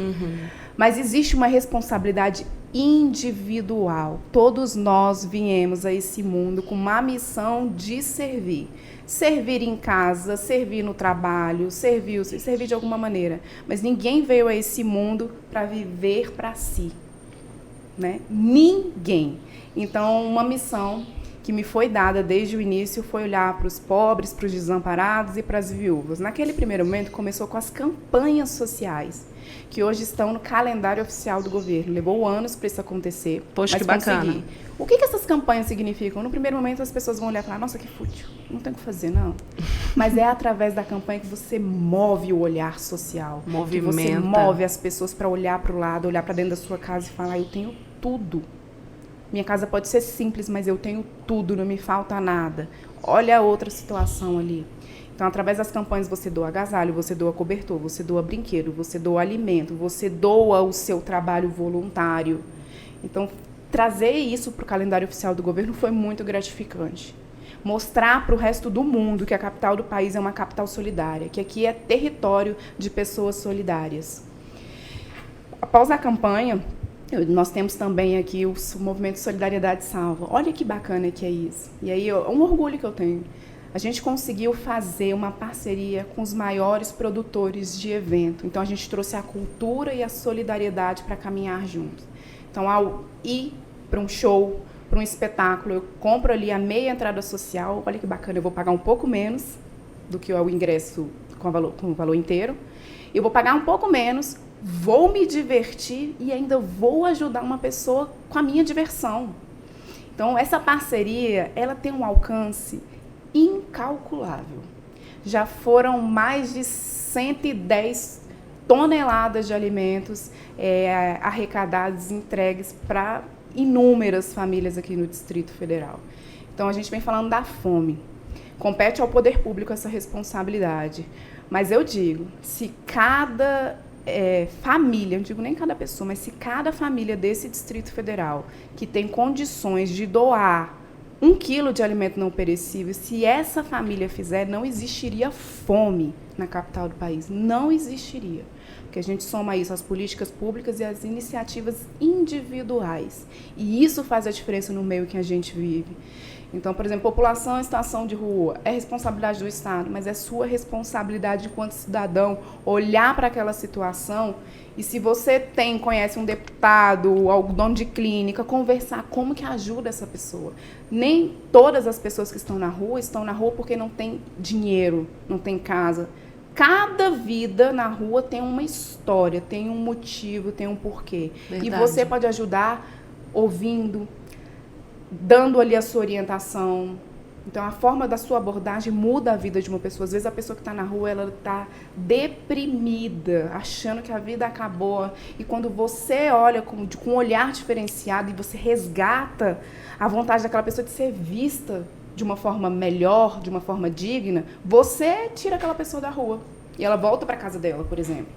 Mas existe uma responsabilidade individual. Todos nós viemos a esse mundo com uma missão de servir. Servir em casa, servir no trabalho, servir de alguma maneira. Mas ninguém veio a esse mundo para viver para si, né? Ninguém. Então, uma missão que me foi dada desde o início foi olhar para os pobres, para os desamparados e para as viúvas. Naquele primeiro momento, começou com as campanhas sociais, que hoje estão no calendário oficial do governo. Levou anos para isso acontecer. Poxa, mas que bacana. consegui. O que essas campanhas significam? No primeiro momento, as pessoas vão olhar e falar, nossa, que fútil, não tem o que fazer, não. Mas é através da campanha que você move o olhar social. Movimenta. Que você move as pessoas para olhar para o lado, olhar para dentro da sua casa e falar, eu tenho tudo. Minha casa pode ser simples, mas eu tenho tudo, não me falta nada. Olha a outra situação ali. Então, através das campanhas, você doa agasalho, você doa cobertor, você doa brinquedo, você doa alimento, você doa o seu trabalho voluntário. Então, trazer isso para o calendário oficial do governo foi muito gratificante. Mostrar para o resto do mundo que a capital do país é uma capital solidária, que aqui é território de pessoas solidárias. Após a campanha, nós temos também aqui o movimento Solidariedade Salva. Olha que bacana que é isso. E aí, é um orgulho que eu tenho. A gente conseguiu fazer uma parceria com os maiores produtores de evento. Então, a gente trouxe a cultura e a solidariedade para caminhar juntos. Então, ao ir para um show, para um espetáculo, eu compro ali a meia entrada social. Olha que bacana, eu vou pagar um pouco menos do que o ingresso com o valor inteiro. Eu vou pagar um pouco menos, vou me divertir e ainda vou ajudar uma pessoa com a minha diversão. Então, essa parceria, ela tem um alcance incalculável. Já foram mais de 110 toneladas de alimentos arrecadados, entregues para inúmeras famílias aqui no Distrito Federal. Então, a gente vem falando da fome. Compete ao poder público essa responsabilidade. Mas eu digo, se cada família, não digo nem cada pessoa, mas se cada família desse Distrito Federal que tem condições de doar 1 quilo de alimento não perecível, se essa família fizer, não existiria fome na capital do país. Não existiria. Porque a gente soma isso às políticas públicas e às iniciativas individuais. E isso faz a diferença no meio que a gente vive. Então, por exemplo, população em situação de rua é responsabilidade do Estado, mas é sua responsabilidade enquanto cidadão olhar para aquela situação e se você conhece um deputado, ou dono de clínica, conversar como que ajuda essa pessoa. Nem todas as pessoas que estão na rua porque não tem dinheiro, não tem casa. Cada vida na rua tem uma história, tem um motivo, tem um porquê. Verdade. E você pode ajudar ouvindo, dando ali a sua orientação. Então, a forma da sua abordagem muda a vida de uma pessoa. Às vezes, a pessoa que está na rua, ela está deprimida, achando que a vida acabou. E quando você olha com um olhar diferenciado e você resgata a vontade daquela pessoa de ser vista de uma forma melhor, de uma forma digna, você tira aquela pessoa da rua. E ela volta para casa dela, por exemplo.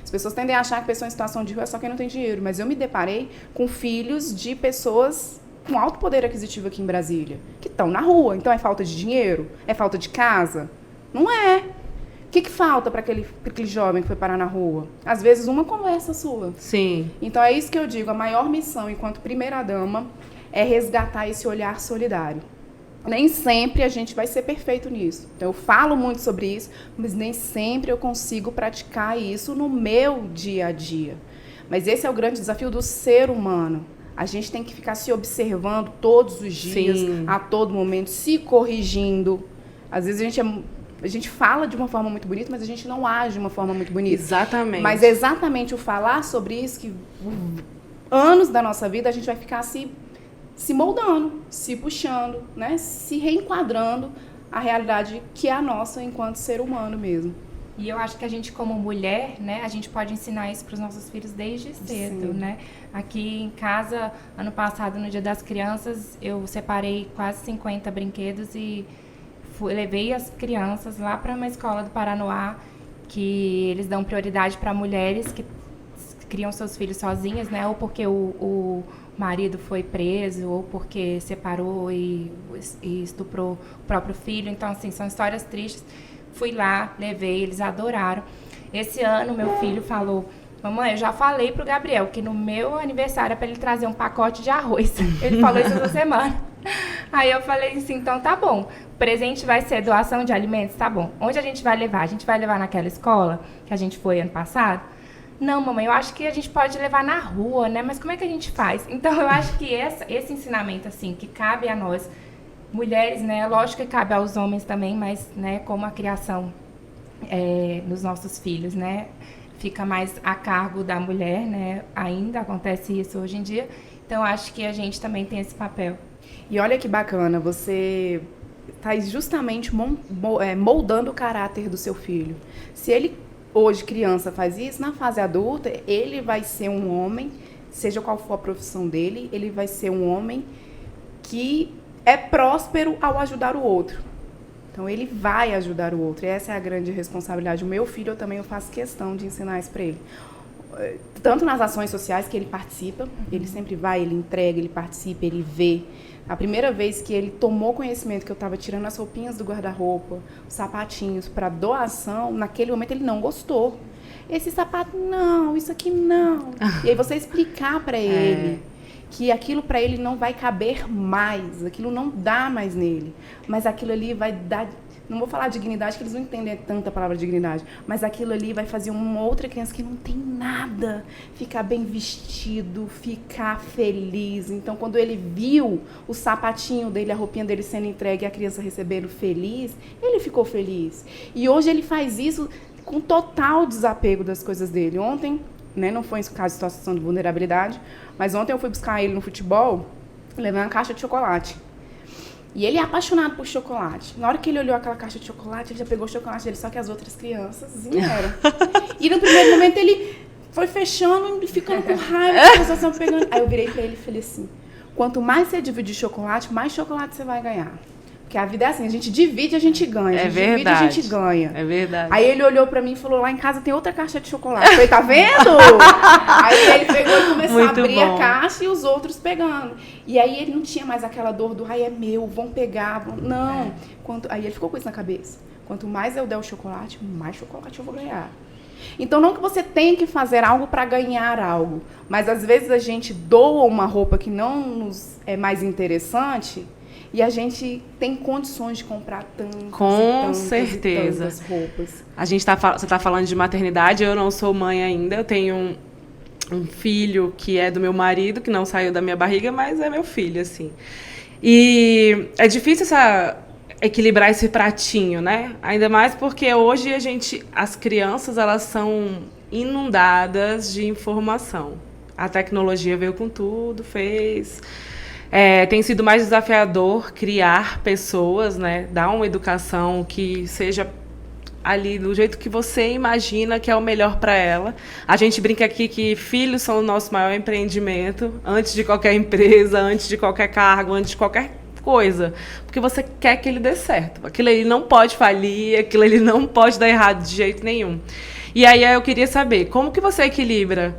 As pessoas tendem a achar que pessoa em situação de rua é só quem não tem dinheiro. Mas eu me deparei com filhos de pessoas com alto poder aquisitivo aqui em Brasília, que estão na rua. Então, é falta de dinheiro? É falta de casa? Não é. O que falta para aquele jovem que foi parar na rua? Às vezes, uma conversa sua. Sim. Então, é isso que eu digo. A maior missão, enquanto primeira-dama, é resgatar esse olhar solidário. Nem sempre a gente vai ser perfeito nisso. Então, eu falo muito sobre isso, mas nem sempre eu consigo praticar isso no meu dia a dia. Mas esse é o grande desafio do ser humano. A gente tem que ficar se observando todos os dias, Sim. a todo momento, se corrigindo. Às vezes a gente fala de uma forma muito bonita, mas a gente não age de uma forma muito bonita. Exatamente. Mas é exatamente o falar sobre isso que anos da nossa vida a gente vai ficar se moldando, se puxando, né? Se reenquadrando a realidade que é a nossa enquanto ser humano mesmo. E eu acho que a gente, como mulher, né, a gente pode ensinar isso para os nossos filhos desde cedo, né? Aqui em casa, ano passado, no Dia das Crianças, eu separei quase 50 brinquedos e levei as crianças lá para uma escola do Paranoá, que eles dão prioridade para mulheres que criam seus filhos sozinhas, né? Ou porque o marido foi preso, ou porque separou e estuprou o próprio filho. Então, assim, são histórias tristes. Fui lá, levei, eles adoraram. Esse ano, meu filho falou: mamãe, eu já falei pro Gabriel que no meu aniversário é para ele trazer um pacote de arroz. Ele falou isso essa semana. Aí eu falei assim, então tá bom. O presente vai ser doação de alimentos? Tá bom. Onde a gente vai levar? A gente vai levar naquela escola que a gente foi ano passado? Não, mamãe, eu acho que a gente pode levar na rua, né? Mas como é que a gente faz? Então, eu acho que esse ensinamento, assim, que cabe a nós, mulheres, né? Lógico que cabe aos homens também, mas, né, como a criação dos nossos filhos, né? Fica mais a cargo da mulher, né? Ainda acontece isso hoje em dia. Então, acho que a gente também tem esse papel. E olha que bacana, você está justamente moldando o caráter do seu filho. Se ele, hoje, criança, faz isso, na fase adulta, ele vai ser um homem, seja qual for a profissão dele, ele vai ser um homem que é próspero ao ajudar o outro. Então, ele vai ajudar o outro. E essa é a grande responsabilidade. O meu filho, eu faço questão de ensinar isso para ele. Tanto nas ações sociais que ele participa, ele sempre vai, ele entrega, ele participa, ele vê. A primeira vez que ele tomou conhecimento que eu estava tirando as roupinhas do guarda-roupa, os sapatinhos para doação, naquele momento ele não gostou. Esse sapato não, isso aqui não. E aí você explicar para ele que aquilo para ele não vai caber mais, aquilo não dá mais nele, mas aquilo ali vai dar, não vou falar dignidade, que eles não entendem tanta palavra dignidade, mas aquilo ali vai fazer uma outra criança que não tem nada ficar bem vestido, ficar feliz. Então, quando ele viu o sapatinho dele, a roupinha dele sendo entregue e a criança recebendo feliz, ele ficou feliz. E hoje ele faz isso com total desapego das coisas dele. Ontem, né, não foi em caso de situação de vulnerabilidade, mas ontem eu fui buscar ele no futebol, levei uma caixa de chocolate. E ele é apaixonado por chocolate. Na hora que ele olhou aquela caixa de chocolate, ele já pegou o chocolate dele, só que as outras crianças vieram. E no primeiro momento ele foi fechando e ficando com raiva, a sensação pegando. Aí eu virei pra ele e falei assim: quanto mais você dividir chocolate, mais chocolate você vai ganhar. Porque a vida é assim, a gente divide, a gente ganha. A gente divide, a gente ganha. É verdade. Aí ele olhou pra mim e falou: lá em casa tem outra caixa de chocolate. Eu falei: tá vendo? Aí ele pegou e começou a abrir a caixa e os outros pegando. E aí ele não tinha mais aquela dor do: ai, é meu, vão pegar. Não. Aí ele ficou com isso na cabeça. Quanto mais eu der o chocolate, mais chocolate eu vou ganhar. Então, não que você tenha que fazer algo para ganhar algo, mas às vezes a gente doa uma roupa que não nos é mais interessante e a gente tem condições de comprar tantas roupas. Você está falando de maternidade, eu não sou mãe ainda, eu tenho um filho que é do meu marido, que não saiu da minha barriga, mas é meu filho, assim. E é difícil equilibrar esse pratinho, né? Ainda mais porque hoje as crianças, elas são inundadas de informação. A tecnologia veio com tudo, tem sido mais desafiador criar pessoas, né? Dar uma educação que seja ali do jeito que você imagina que é o melhor para ela. A gente brinca aqui que filhos são o nosso maior empreendimento, antes de qualquer empresa, antes de qualquer cargo, antes de qualquer coisa, porque você quer que ele dê certo. Aquilo ele não pode falir, aquilo ele não pode dar errado de jeito nenhum. E aí eu queria saber, como que você equilibra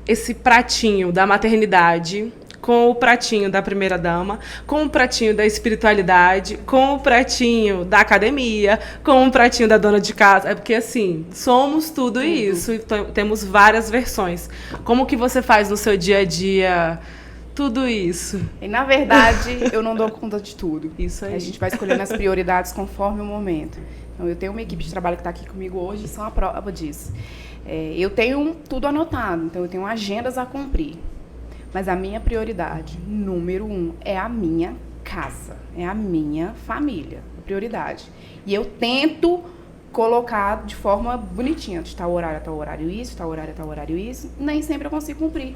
esse pratinho da maternidade com o pratinho da primeira-dama, com o pratinho da espiritualidade, com o pratinho da academia, com o pratinho da dona de casa? É porque, assim, somos tudo isso e temos várias versões. Como que você faz no seu dia a dia tudo isso? E, na verdade, eu não dou conta de tudo. Isso aí. A gente vai escolhendo as prioridades conforme o momento. Então, eu tenho uma equipe de trabalho que está aqui comigo hoje e são a prova disso. Eu tenho tudo anotado, então eu tenho agendas a cumprir. Mas a minha prioridade, número 1, é a minha casa, é a minha família, a prioridade. E eu tento colocar de forma bonitinha, de tal horário isso, tal horário isso, nem sempre eu consigo cumprir.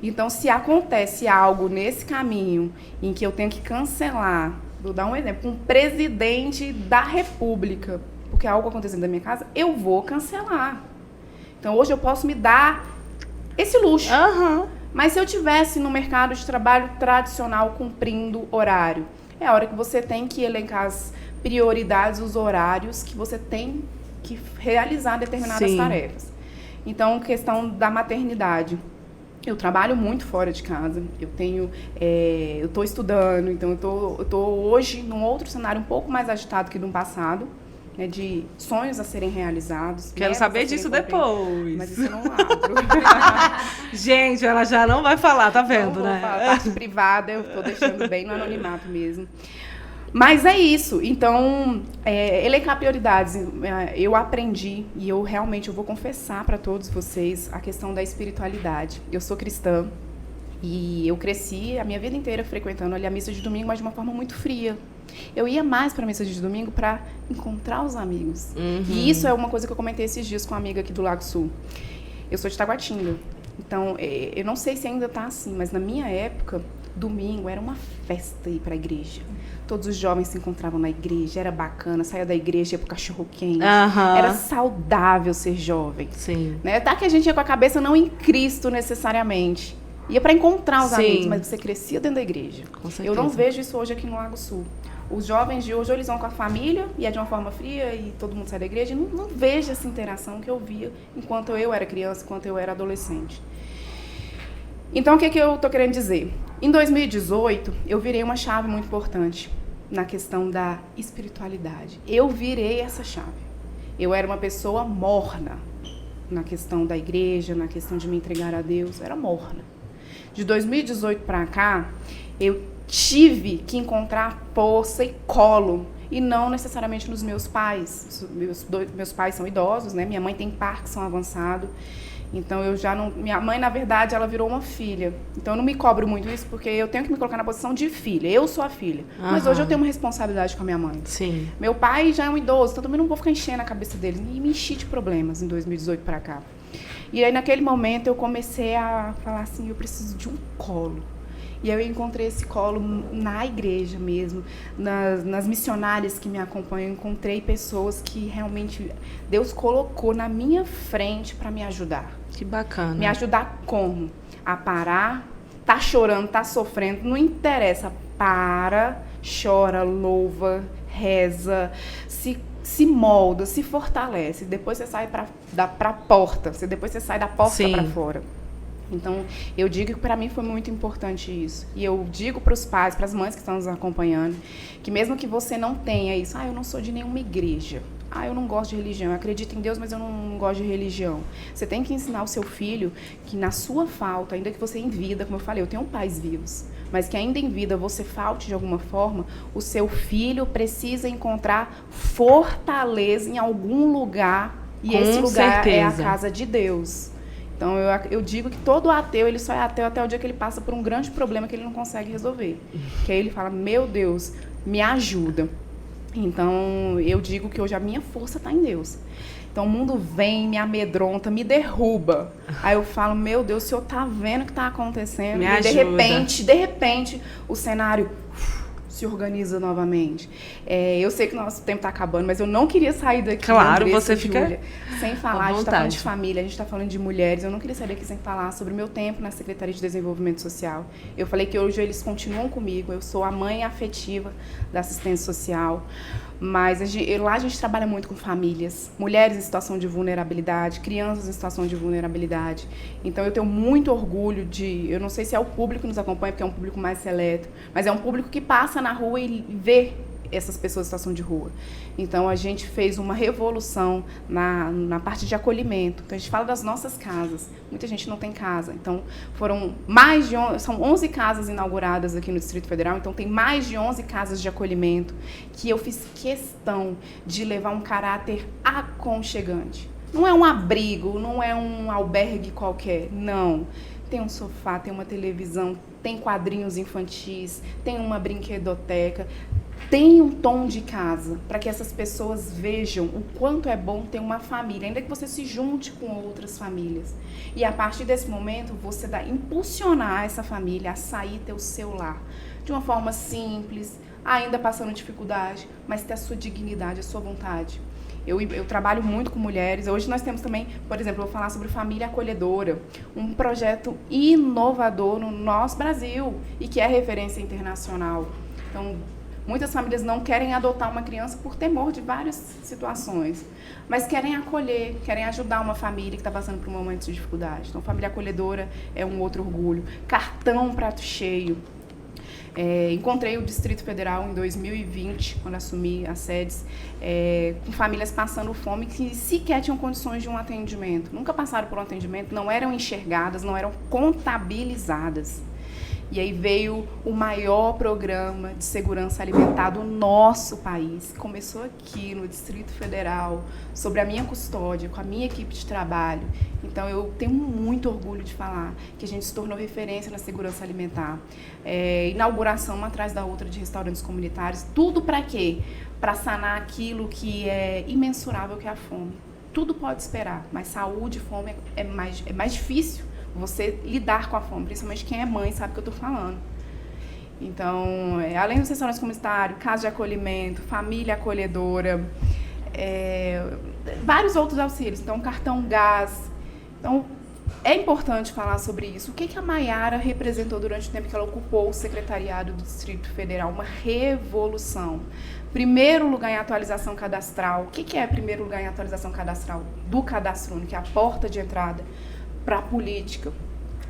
Então, se acontece algo nesse caminho em que eu tenho que cancelar, vou dar um exemplo, um presidente da República, porque algo acontecendo na minha casa, eu vou cancelar. Então, hoje eu posso me dar esse luxo. Mas se eu tivesse no mercado de trabalho tradicional cumprindo horário, é a hora que você tem que elencar as prioridades, os horários que você tem que realizar determinadas tarefas. Então, questão da maternidade. Eu trabalho muito fora de casa, eu estou estudando, então eu tô hoje num outro cenário um pouco mais agitado que no passado, né, de sonhos a serem realizados. Quero saber disso depois. Mas isso eu não abro. Gente, ela já não vai falar, tá vendo, não né? Vou falar, parte privada eu estou deixando bem no anonimato mesmo. Mas é isso, então, elencar prioridades, eu aprendi e eu vou confessar para todos vocês a questão da espiritualidade. Eu sou cristã e eu cresci a minha vida inteira frequentando ali a missa de domingo, mas de uma forma muito fria. Eu ia mais para a missa de domingo para encontrar os amigos. E isso é uma coisa que eu comentei esses dias com uma amiga aqui do Lago Sul. Eu sou de Taguatinga, então eu não sei se ainda está assim, mas na minha época, domingo era uma festa ir para a igreja. Todos os jovens se encontravam na igreja, era bacana, saía da igreja, ia pro cachorro-quente. Era saudável ser jovem. Sim. Né? Tá que a gente ia com a cabeça não em Cristo necessariamente. Ia para encontrar os amigos, mas você crescia dentro da igreja. Com certeza. Eu não vejo isso hoje aqui no Lago Sul. Os jovens de hoje, eles vão com a família, e é de uma forma fria, e todo mundo sai da igreja. E não vejo essa interação que eu via enquanto eu era criança, enquanto eu era adolescente. Então, o que eu tô querendo dizer? Em 2018, eu virei uma chave muito importante na questão da espiritualidade. Eu virei essa chave. Eu era uma pessoa morna na questão da igreja, na questão de me entregar a Deus. Eu era morna. De 2018 para cá, eu tive que encontrar força e colo, e não necessariamente nos meus pais. Meus pais são idosos, né? Minha mãe tem Parkinson avançado. Então, eu já não... Minha mãe, na verdade, ela virou uma filha. Então, eu não me cobro muito isso, porque eu tenho que me colocar na posição de filha. Eu sou a filha. Mas hoje eu tenho uma responsabilidade com a minha mãe. Sim. Meu pai já é um idoso, então também não vou ficar enchendo a cabeça dele. E me enchi de problemas em 2018 para cá. E aí, naquele momento, eu comecei a falar assim, eu preciso de um colo. E aí eu encontrei esse colo na igreja mesmo, nas missionárias que me acompanham. Eu encontrei pessoas que realmente Deus colocou na minha frente para me ajudar. Que bacana. Me ajudar como? A parar, tá chorando, tá sofrendo, não interessa. Para, chora, louva, reza, se molda, se fortalece. Depois você sai pra porta, depois você sai da porta para fora. Então, eu digo que para mim foi muito importante isso. E eu digo para os pais, para as mães que estão nos acompanhando, que mesmo que você não tenha isso, eu não sou de nenhuma igreja, eu não gosto de religião, eu acredito em Deus, mas eu não gosto de religião. Você tem que ensinar o seu filho que na sua falta, ainda que você em vida, como eu falei, eu tenho pais vivos, mas que ainda em vida você falte de alguma forma, o seu filho precisa encontrar fortaleza em algum lugar, e esse lugar é a casa de Deus. Então, eu digo que todo ateu, ele só é ateu até o dia que ele passa por um grande problema que ele não consegue resolver. Que aí ele fala, meu Deus, me ajuda. Então, eu digo que hoje a minha força está em Deus. Então, o mundo vem, me amedronta, me derruba. Aí eu falo, meu Deus, o senhor tá vendo o que está acontecendo? Me e de repente, o cenário se organiza novamente. Eu sei que o nosso tempo está acabando, mas eu não queria sair daqui. Claro, você fica Júlia, sem falar. A gente está falando de família, a gente está falando de mulheres. Eu não queria sair daqui sem falar sobre o meu tempo na Secretaria de Desenvolvimento Social. Eu falei que hoje eles continuam comigo. Eu sou a mãe afetiva da assistência social. Mas lá a gente trabalha muito com famílias, mulheres em situação de vulnerabilidade, crianças em situação de vulnerabilidade. Então, eu tenho muito orgulho eu não sei se é o público que nos acompanha, porque é um público mais seleto, mas é um público que passa na rua e vê essas pessoas em situação de rua. Então, a gente fez uma revolução na parte de acolhimento. Então, a gente fala das nossas casas. Muita gente não tem casa. Então, são 11 casas inauguradas aqui no Distrito Federal. Então, tem mais de 11 casas de acolhimento que eu fiz questão de levar um caráter aconchegante. Não é um abrigo, não é um albergue qualquer, não. tem um sofá, tem uma televisão, tem quadrinhos infantis, tem uma brinquedoteca, tem um tom de casa, para que essas pessoas vejam o quanto é bom ter uma família, ainda que você se junte com outras famílias. E a partir desse momento, você impulsionar essa família a sair ter o seu lar, de uma forma simples, ainda passando dificuldade, mas ter a sua dignidade, a sua vontade. Eu trabalho muito com mulheres. Hoje nós temos também, por exemplo, eu vou falar sobre Família Acolhedora, um projeto inovador no nosso Brasil e que é referência internacional. Então, muitas famílias não querem adotar uma criança por temor de várias situações, mas querem acolher, querem ajudar uma família que está passando por um momento de dificuldade. Então, Família Acolhedora é um outro orgulho. Cartão Prato Cheio. Encontrei o Distrito Federal em 2020, quando assumi as sedes, com famílias passando fome que sequer tinham condições de um atendimento. Nunca passaram por um atendimento, não eram enxergadas, não eram contabilizadas. E aí veio o maior programa de segurança alimentar do nosso país. Começou aqui no Distrito Federal, sobre a minha custódia, com a minha equipe de trabalho. Então eu tenho muito orgulho de falar que a gente se tornou referência na segurança alimentar. Inauguração uma atrás da outra de restaurantes comunitários. Tudo para quê? Para sanar aquilo que é imensurável, que é a fome. Tudo pode esperar, mas saúde e fome é mais difícil. Você lidar com a fome, principalmente quem é mãe sabe o que eu estou falando. Então, além dos restaurantes comunitários, casa de acolhimento, família acolhedora, vários outros auxílios. Então, cartão gás. Então, é importante falar sobre isso. O que a Maiara representou durante o tempo que ela ocupou o secretariado do Distrito Federal? Uma revolução. Primeiro lugar em atualização cadastral. O que é primeiro lugar em atualização cadastral? Do Cadastro Único, que é a porta de entrada para a política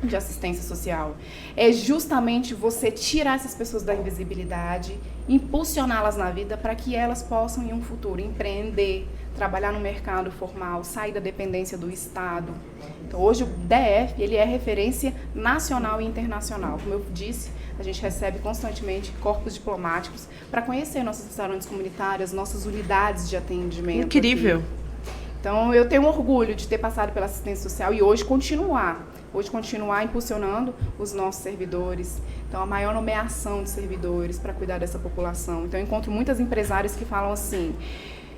de assistência social. É justamente você tirar essas pessoas da invisibilidade, impulsioná-las na vida para que elas possam, em um futuro, empreender, trabalhar no mercado formal, sair da dependência do Estado. Então, hoje o DF ele é referência nacional e internacional. Como eu disse, a gente recebe constantemente corpos diplomáticos para conhecer nossos restaurantes comunitários, nossas unidades de atendimento. Incrível! Aqui. Então, eu tenho orgulho de ter passado pela assistência social e hoje continuar impulsionando os nossos servidores. Então, a maior nomeação de servidores para cuidar dessa população. Então, eu encontro muitas empresárias que falam assim,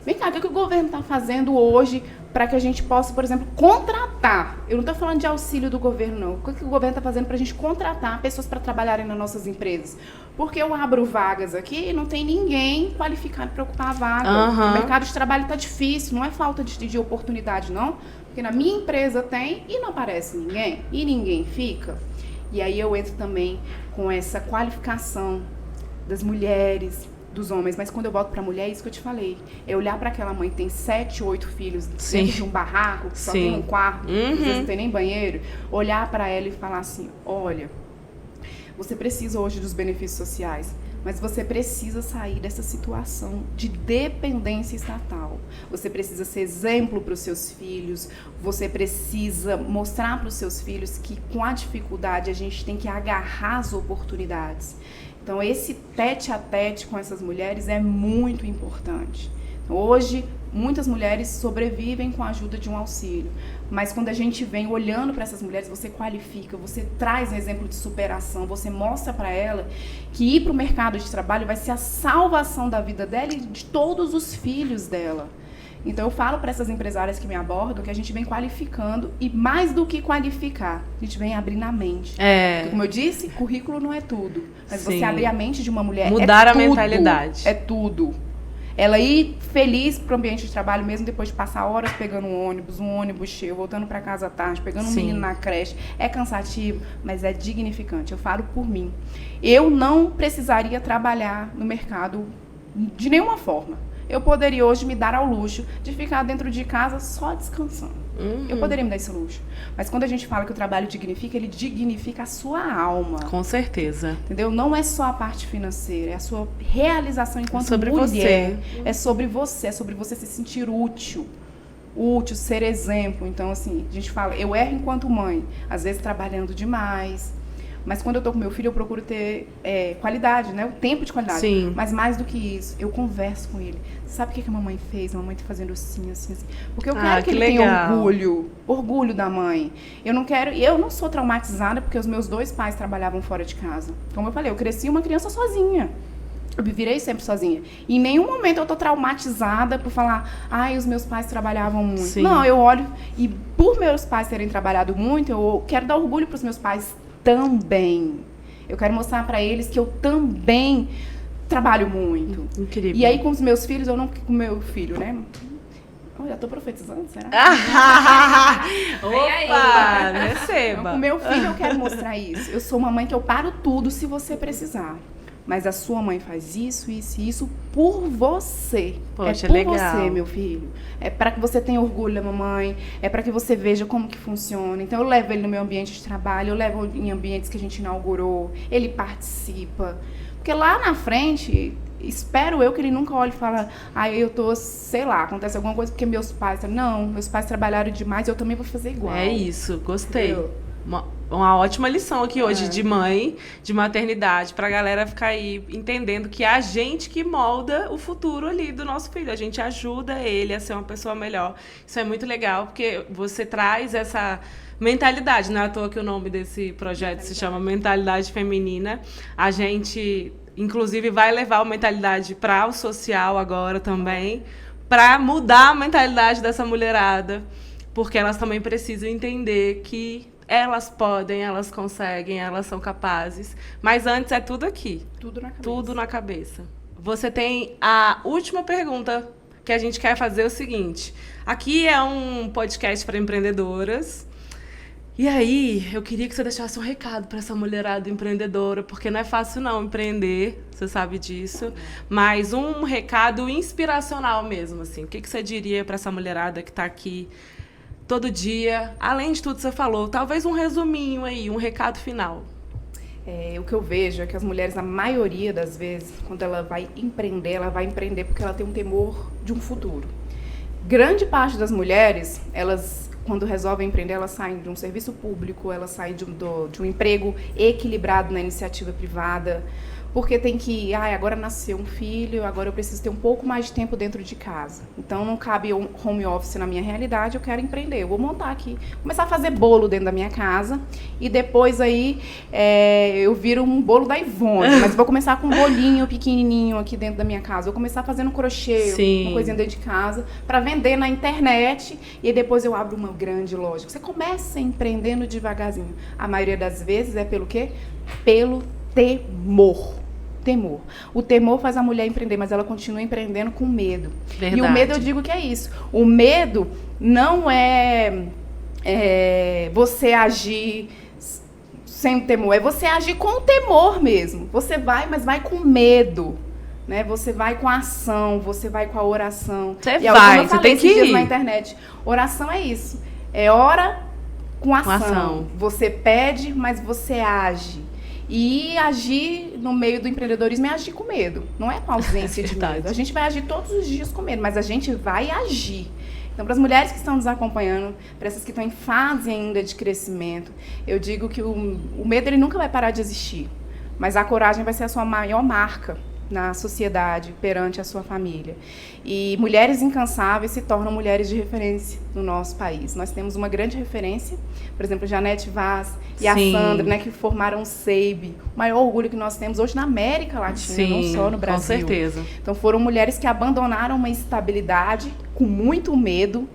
vem cá, o que o governo está fazendo hoje para que a gente possa, por exemplo, contratar? Eu não estou falando de auxílio do governo, não. O que o governo está fazendo para a gente contratar pessoas para trabalharem nas nossas empresas? Porque eu abro vagas aqui e não tem ninguém qualificado para ocupar a vaga. O mercado de trabalho está difícil, não é falta de oportunidade, não. Porque na minha empresa tem e não aparece ninguém, e ninguém fica. E aí eu entro também com essa qualificação das mulheres, dos homens, mas quando eu volto para a mulher, é isso que eu te falei. É olhar para aquela mãe que tem 7, 8 filhos dentro de um barraco, que só tem um quarto, às vezes não tem nem banheiro, olhar para ela e falar assim, olha, você precisa hoje dos benefícios sociais, mas você precisa sair dessa situação de dependência estatal. Você precisa ser exemplo para os seus filhos, você precisa mostrar para os seus filhos que com a dificuldade a gente tem que agarrar as oportunidades. Então, esse tete a tete com essas mulheres é muito importante. Então, hoje, muitas mulheres sobrevivem com a ajuda de um auxílio. Mas quando a gente vem olhando para essas mulheres, você qualifica, você traz um exemplo de superação, você mostra para ela que ir para o mercado de trabalho vai ser a salvação da vida dela e de todos os filhos dela. Então, eu falo para essas empresárias que me abordam que a gente vem qualificando e mais do que qualificar, a gente vem abrindo a mente. Porque, como eu disse, currículo não é tudo. Mas você abrir a mente de uma mulher mudar é a mentalidade. É tudo. Ela ir feliz para o ambiente de trabalho, mesmo depois de passar horas pegando um ônibus cheio, voltando para casa à tarde, pegando um menino na creche. É cansativo, mas é dignificante. Eu falo por mim. Eu não precisaria trabalhar no mercado de nenhuma forma. Eu poderia hoje me dar ao luxo de ficar dentro de casa só descansando. Eu poderia me dar esse luxo. Mas quando a gente fala que o trabalho dignifica, ele dignifica a sua alma. Com certeza. Entendeu? Não é só a parte financeira, é a sua realização enquanto mulher. Você. É sobre você se sentir útil, ser exemplo. Então, assim, a gente fala, eu erro enquanto mãe, às vezes trabalhando demais, Mas quando eu tô com meu filho, eu procuro ter qualidade, né? O tempo de qualidade. Sim. Mas mais do que isso, eu converso com ele. Sabe o que a mamãe fez? A mamãe tá fazendo assim, assim, assim. Porque eu quero que ele tenha orgulho da mãe. Eu não sou traumatizada porque os meus 2 pais trabalhavam fora de casa. Como eu falei, eu cresci uma criança sozinha. Eu me virei sempre sozinha. E em nenhum momento eu tô traumatizada por falar, os meus pais trabalhavam muito. Sim. Não, eu olho, e por meus pais terem trabalhado muito, eu quero dar orgulho pros meus pais também. Eu quero mostrar pra eles que eu também trabalho muito. Incrível. E aí com os meus filhos, com o meu filho, né? Olha, eu tô profetizando, será? Opa, receba. Então, com o meu filho eu quero mostrar isso. Eu sou uma mãe que eu paro tudo se você precisar. Mas a sua mãe faz isso, isso e isso por você. Poxa, por legal. você, meu filho. É para que você tenha orgulho da mamãe, é para que você veja como que funciona. Então eu levo ele no meu ambiente de trabalho, eu levo em ambientes que a gente inaugurou, ele participa. Porque lá na frente, espero eu que ele nunca olhe e fale, eu tô, sei lá, acontece alguma coisa porque meus pais... Não, meus pais trabalharam demais, eu também vou fazer igual. É isso, gostei. Entendeu? Uma ótima lição aqui hoje de mãe, de maternidade, pra galera ficar aí entendendo que é a gente que molda o futuro ali do nosso filho. A gente ajuda ele a ser uma pessoa melhor. Isso é muito legal, porque você traz essa mentalidade. Não é à toa que o nome desse projeto se chama Mentalidade Feminina. A gente, inclusive, vai levar a mentalidade para o social agora também, para mudar a mentalidade dessa mulherada, porque elas também precisam entender que elas podem, elas conseguem, elas são capazes. Mas antes é tudo aqui. Tudo na cabeça. Tudo na cabeça. Você tem a última pergunta que a gente quer fazer o seguinte. Aqui é um podcast para empreendedoras. E aí, eu queria que você deixasse um recado para essa mulherada empreendedora, porque não é fácil não empreender, você sabe disso. Mas um recado inspiracional mesmo, assim. O que você diria para essa mulherada que está aqui todo dia, além de tudo que você falou, talvez um resuminho aí, um recado final. O que eu vejo é que as mulheres, na maioria das vezes, quando ela vai empreender porque ela tem um temor de um futuro. Grande parte das mulheres, elas, quando resolvem empreender, elas saem de um serviço público, elas saem de um emprego equilibrado na iniciativa privada, porque tem que, agora nasceu um filho, agora eu preciso ter um pouco mais de tempo dentro de casa. Então não cabe um home office na minha realidade, eu quero empreender. Eu vou montar aqui, começar a fazer bolo dentro da minha casa e depois aí eu viro um bolo da Ivone, mas vou começar com um bolinho pequenininho aqui dentro da minha casa. Vou começar fazendo crochê, uma coisinha dentro de casa, para vender na internet e depois eu abro uma grande loja. Você começa empreendendo devagarzinho. A maioria das vezes é pelo quê? Pelo temor. O temor faz a mulher empreender, mas ela continua empreendendo com medo. Verdade. E o medo, eu digo que é isso. O medo não é você agir sem temor, é você agir com o temor mesmo. Você vai, mas vai com medo. Né? Você vai com a ação, você vai com a oração. Você tem que ir. Na internet. Oração é isso. É ora com ação. Você pede, mas você age. E agir no meio do empreendedorismo é agir com medo, não é com ausência de medo. A gente vai agir todos os dias com medo, mas a gente vai agir. Então, para as mulheres que estão nos acompanhando, para essas que estão em fase ainda de crescimento, eu digo que o medo ele nunca vai parar de existir, mas a coragem vai ser a sua maior marca na sociedade, perante a sua família. E mulheres incansáveis se tornam mulheres de referência no nosso país. Nós temos uma grande referência, por exemplo, Janete Vaz e a Sandra, né, que formaram o SEIB. O maior orgulho que nós temos hoje na América Latina, não só no Brasil. Com certeza. Então foram mulheres que abandonaram uma estabilidade com muito medo.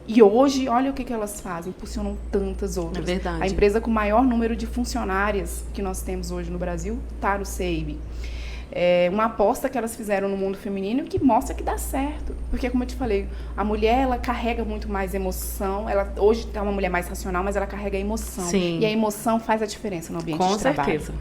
E hoje, olha o que elas fazem, impulsionam tantas outras. É verdade. A empresa com o maior número de funcionárias que nós temos hoje no Brasil está no SEIB. É uma aposta que elas fizeram no mundo feminino que mostra que dá certo. Porque, como eu te falei, a mulher, ela carrega muito mais emoção. Ela hoje é uma mulher mais racional, mas ela carrega a emoção. Sim. E a emoção faz a diferença no ambiente de trabalho. Com certeza.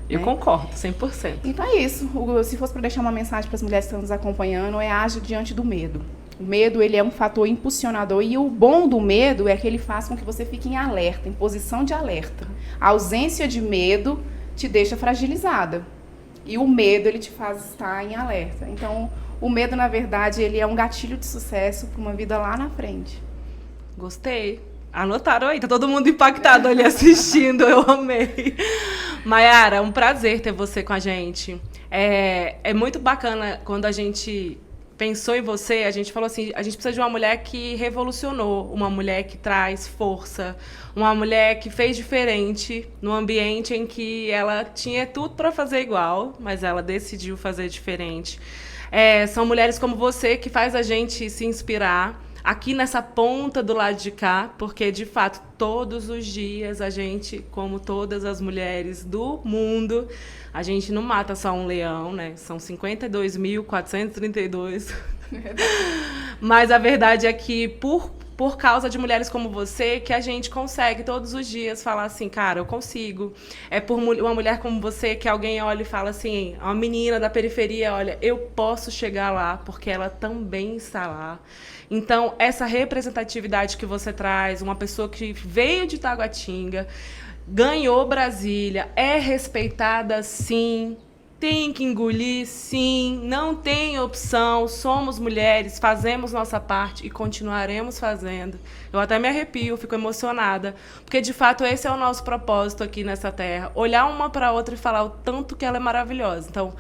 Eu concordo, 100%. Então é isso. Se fosse para deixar uma mensagem para as mulheres que estão nos acompanhando, age diante do medo. O medo, ele é um fator impulsionador. E o bom do medo é que ele faz com que você fique em alerta, em posição de alerta. A ausência de medo te deixa fragilizada. E o medo, ele te faz estar em alerta. Então, o medo, na verdade, ele é um gatilho de sucesso para uma vida lá na frente. Gostei. Anotaram aí, tá todo mundo impactado ali assistindo, eu amei. Mayara, um prazer ter você com a gente. É muito bacana quando a gente pensou em você, a gente falou assim, a gente precisa de uma mulher que revolucionou, uma mulher que traz força, uma mulher que fez diferente no ambiente em que ela tinha tudo para fazer igual, mas ela decidiu fazer diferente. São mulheres como você que faz a gente se inspirar aqui nessa ponta do lado de cá, porque, de fato, todos os dias a gente, como todas as mulheres do mundo, a gente não mata só um leão, né? São 52.432. Mas a verdade é que, por causa de mulheres como você, que a gente consegue todos os dias falar assim, cara, eu consigo. É por uma mulher como você que alguém olha e fala assim, uma menina da periferia, olha, eu posso chegar lá, porque ela também está lá. Então, essa representatividade que você traz, uma pessoa que veio de Taguatinga, ganhou Brasília, é respeitada sim, tem que engolir sim, não tem opção, somos mulheres, fazemos nossa parte e continuaremos fazendo. Eu até me arrepio, fico emocionada, porque de fato esse é o nosso propósito aqui nessa terra, olhar uma para a outra e falar o tanto que ela é maravilhosa. Então,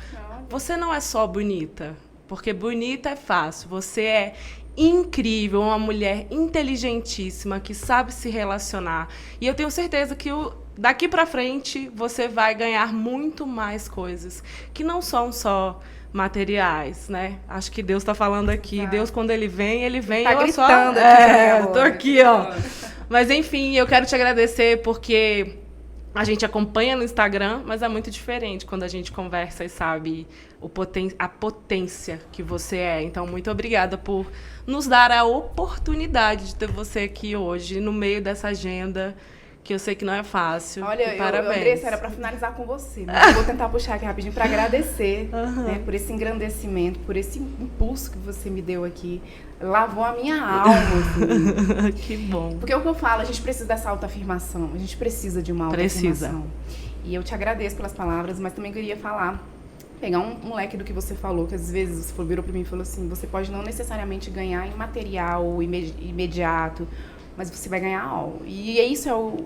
você não é só bonita, porque bonita é fácil, você é incrível, uma mulher inteligentíssima que sabe se relacionar. E eu tenho certeza que daqui para frente você vai ganhar muito mais coisas que não são só materiais, né? Acho que Deus está falando aqui. Deus, quando ele vem tá eu gritando só aqui. Tô aqui, ó. Mas enfim, eu quero te agradecer porque a gente acompanha no Instagram, mas é muito diferente quando a gente conversa e sabe a potência que você é. Então, muito obrigada por nos dar a oportunidade de ter você aqui hoje, no meio dessa agenda, que eu sei que não é fácil. Olha, parabéns. Andressa, era para finalizar com você, mas eu vou tentar puxar aqui rapidinho para agradecer né, por esse engrandecimento, por esse impulso que você me deu aqui. Lavou a minha alma. Assim. Que bom. Porque é o que eu falo, a gente precisa dessa autoafirmação, a gente precisa de uma autoafirmação. E eu te agradeço pelas palavras, mas também queria pegar um leque do que você falou, que às vezes você virou para mim e falou assim, você pode não necessariamente ganhar em material imediato, mas você vai ganhar algo. E isso eu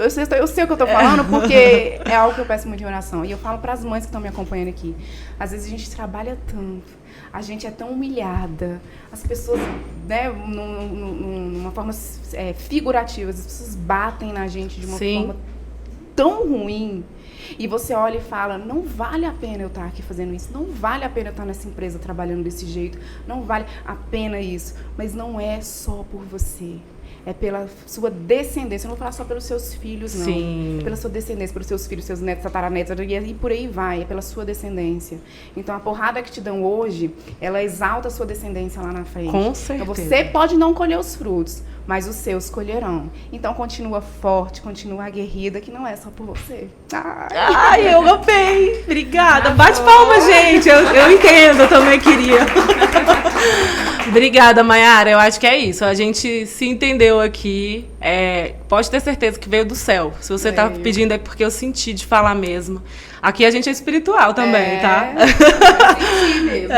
sei o que eu tô falando, porque é algo que eu peço muito em oração. E eu falo para as mães que estão me acompanhando aqui. Às vezes a gente trabalha tanto, a gente é tão humilhada, as pessoas, né, numa forma figurativa, as pessoas batem na gente de uma forma tão ruim. E você olha e fala, não vale a pena eu estar aqui fazendo isso, não vale a pena eu estar nessa empresa trabalhando desse jeito, não vale a pena isso. Mas não é só por você. É pela sua descendência. Eu não vou falar só pelos seus filhos, não. Sim. É pela sua descendência, pelos seus filhos, seus netos, tataranetos, e por aí vai. É pela sua descendência. Então, a porrada que te dão hoje, ela exalta a sua descendência lá na frente. Com certeza. Então, você pode não colher os frutos, mas os seus colherão. Então, continua forte, continua aguerrida, que não é só por você. Ai, eu amei. Obrigada. Bate palma, gente. Eu entendo, eu também queria. Obrigada, Mayara. Eu acho que é isso. A gente se entendeu aqui. Pode ter certeza que veio do céu. Se você tá pedindo é porque eu senti de falar mesmo. Aqui a gente é espiritual também, tá? Eu senti mesmo.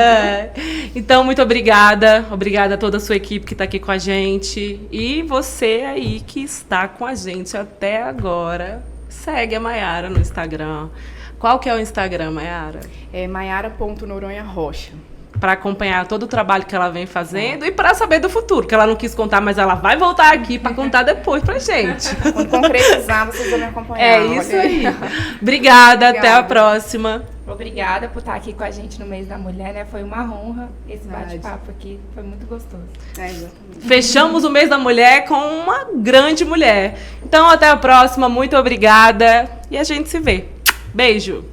Então, muito obrigada. Obrigada a toda a sua equipe que está aqui com a gente. E você aí que está com a gente até agora. Segue a Mayara no Instagram. Qual que é o Instagram, Mayara? É mayara.noronha-rocha. Para acompanhar todo o trabalho que ela vem fazendo e para saber do futuro, que ela não quis contar, mas ela vai voltar aqui para contar depois pra gente. Quando concretizar, vocês vão me acompanhar. É isso aí. Obrigada, até a próxima. Obrigada por estar aqui com a gente no mês da mulher, né? Foi uma honra esse bate-papo aqui, foi muito gostoso. Exatamente. Fechamos o mês da mulher com uma grande mulher. Então, até a próxima, muito obrigada e a gente se vê. Beijo.